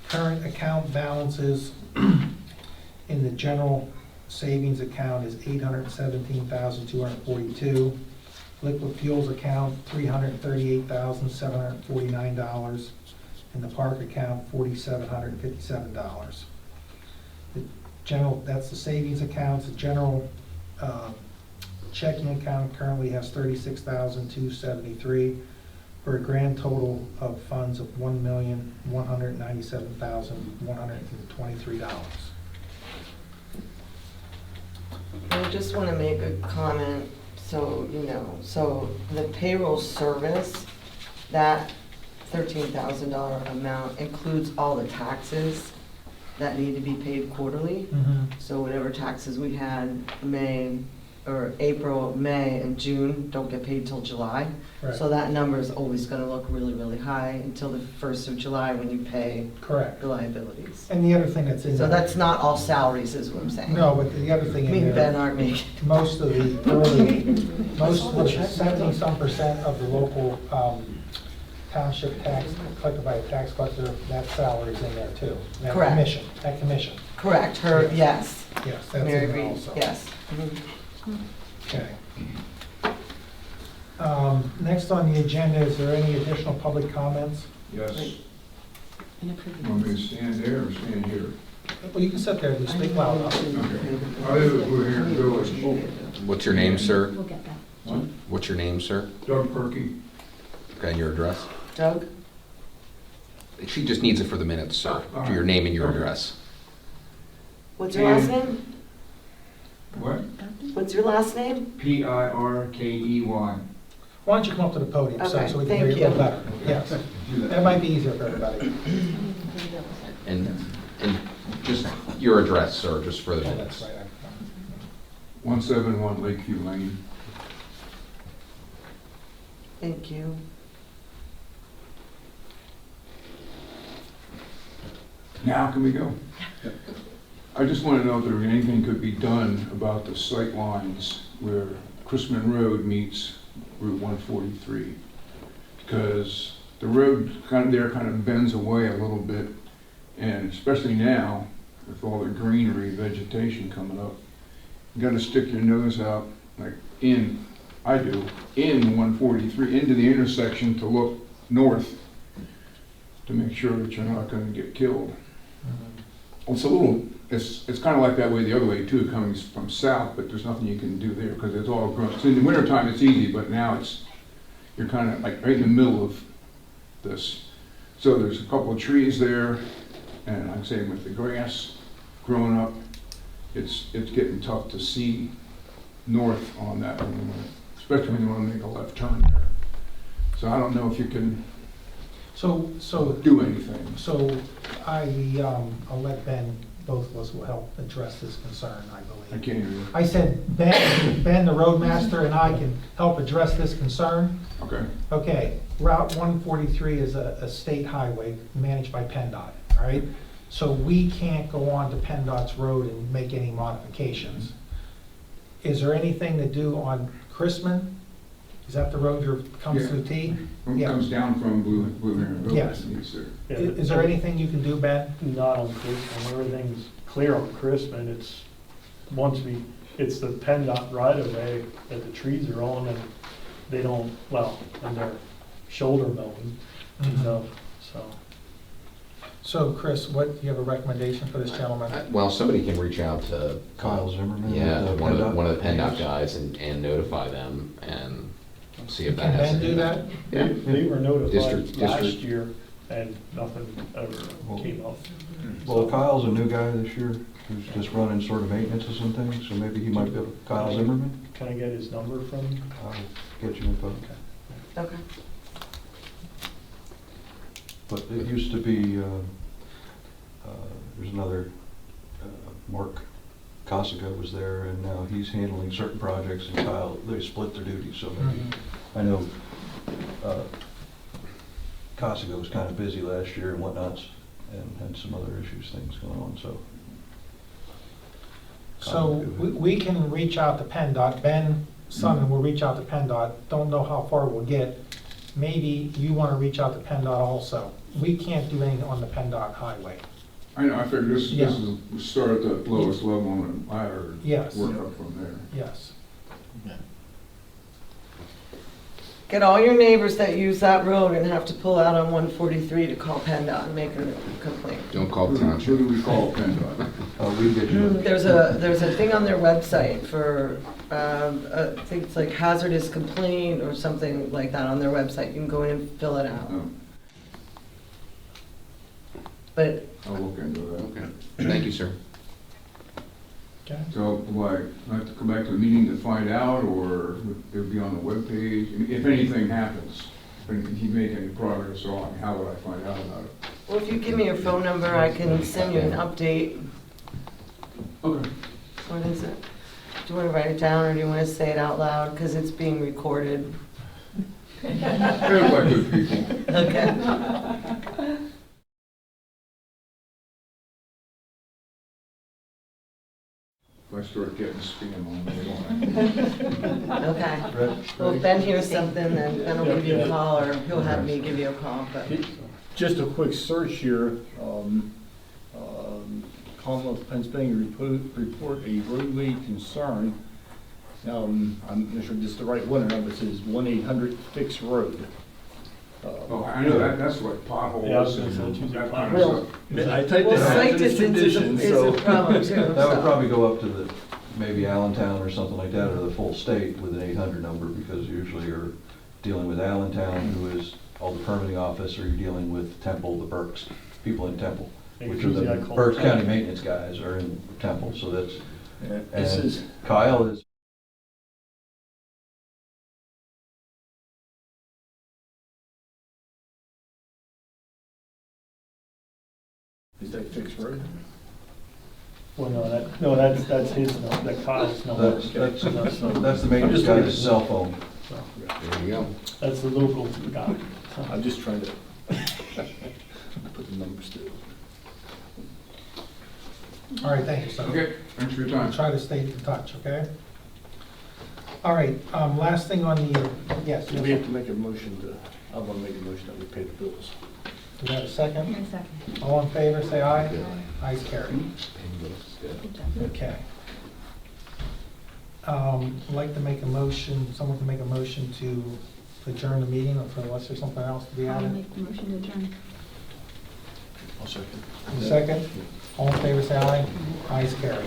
Current account balances in the general savings account is $817,242. Liquid fuels account, $338,749. In the park account, $4,757. The general, that's the savings accounts. The general checking account currently has $36,273 for a grand total of funds of $1,197,123. I just want to make a comment, so you know, so the payroll service, that $13,000 amount includes all the taxes that need to be paid quarterly. So whatever taxes we had April, May, and June don't get paid till July. Right. So that number is always going to look really, really high until the 1st of July when you pay Correct. the liabilities. And the other thing that's in So there, that's not all salaries, is what I'm saying. no, but the other thing Me in and Ben there, aren't making. most of the 70-some% of the local township tax collected by a tax collector, that salary is in there too. That Correct. commission. Correct, her, yes. Yes, that's Mary in there Reed, also. yes. Okay. Next on the agenda, is there any additional public comments? Yes. And approve. Want me to stand there or stand here? Well, you can sit there and speak loud enough. I live at Blue Heron Village. What's your name, sir? We'll get that. What? What's your name, sir? Doug Perky. Okay, and your address? Doug? She just needs it for the minutes, sir. All Do your right. name and your Okay. address. What's your last name? What? What's your last name? Pirkey. Why don't you come up to the podium so Okay, we can hear you a little better? Yes, Do that might be easier for everybody. And just your address, sir, just for the Oh, that's minutes. right. 171 Lakeview Lane. Thank you. Now can we go? I just want to know if there anything could be done about the sight lines where Chrisman Road meets Route 143. Because the road kind of bends away a little bit, and especially now with all the greenery, vegetation coming up, you got to stick your nose out, like in 143, into the intersection to look north to make sure that you're not going to get killed. It's it's kind of like that way the other way too, coming from south, but there's nothing you can do there because it's all grown. So in the wintertime it's easy, but now you're kind of like right in the middle of this. So there's a couple of trees there, and I'm saying with the grass growing up, it's getting tough to see north on that, especially when you want to make a left turn there. So I don't know if you can So do anything. So I'll let Ben, both of us will help address this concern, I I believe. can't hear you. I said Ben, the roadmaster, and I can help address this concern. Okay. Okay, Route 143 is a state highway managed by PennDOT, all right? So we can't go on to PennDOT's road and make any modifications. Is there anything to do on Chrisman Is that the road you're, comes to the T? Yeah. Comes down from Blue Heron Village. Yes. Yes, sir. Yeah, Is there anything you can do, Ben? Not on Chrisman, everything's clear on Chrisman, it's, it's the PennDOT right of way that the trees are on and they don't, well, and they're shoulder mowing and Mhm. stuff, so. So, Chris, do you have a recommendation for this gentleman? Well, somebody can reach out to. Kyle Zimmerman. Yeah, with, one of the PennDOT. PennDOT guys and notify them and see if that Can has. Ben do that? They were notified District- last district. year and nothing ever came up. Well, Kyle's a new guy this year, who's just running sort of maintenance of some things, so maybe he might be able, Kyle Zimmerman? Can I get his number from you? I'll get you info. Okay. But it used to be, there's another, Mark Cossiga was there, and now he's handling certain projects, and Kyle, they split their duties, so maybe, I know Cossiga was kind of busy last year and whatnots, and had some other issues, things going on, so. So we can reach out to PennDOT. Ben Sutton will reach out to PennDOT. Don't know how far we'll get. Maybe you want to reach out to PennDOT also. We can't do anything on the PennDOT highway. I know, I figured this Yeah. is, start at the lowest level on the ladder and Yes. work up from there. Yes. Get all your neighbors that use that road and have to pull out on 143 to call PennDOT and make a complaint. Don't call the Who township. do we call PennDOT? We can get you. There's a thing on their website for, I think it's like hazardous complaint or something like that on their website. You can go in and fill it out. Oh, But I'll look into that. Okay, thank you, sir. Okay. So, like, I have to come back to the meeting to find out, or it would be on the webpage? If anything happens, if you make any progress on, how would I find out about it? well, if you give me your phone number, I can send you an update. Okay. What is it? Do you want to write it down or do you want to say it out loud? Because it's being recorded. They're like good people. Okay. If I start getting spam on me, Okay. Well, if Ben hears something, then Ben will give you a call or he'll have me give you a call, but. Just a quick search here, Commonwealth of Pennsylvania report a roadway concern. I'm not sure if this is the right one or not, but it says 1-800-FIX-ROAD. oh, I know that's what potholes Yeah, I was gonna and say, it's usually that kind Well, of stuff. I typed Well, in site hazardous distance conditions, is so. a problem too. That would so. probably go up to the, maybe Allentown or something like that, or the full state with an 800 number, because usually you're dealing with Allentown, who is all the permitting office, or you're dealing with Temple, the Berks, people in Temple, which are Usually I the call Berks Temple. County maintenance guys are in Temple, so that's, Yeah, This and is, Kyle is, is that fixed road? Well, no, that's his number, that Kyle's number. that's the I'm maintenance just guy's looking- cell phone. So, There you go. that's the local guy. So, I'm just trying to put the numbers to. All right, thank you, sir. Okay, thanks for your time. Try to stay in touch, okay? All right, last thing on the, yes, Do we have to make a motion to, I want to make a motion that we pay the bills. do we have a second? A second. All in favor, say aye. Ayes carried. Good job. Okay. I'd like to make a motion, someone can make a motion to adjourn the meeting, or for unless there's something else to be I'll added. make the motion to adjourn. I'll second. Second? All in favor, say aye. Ayes carried.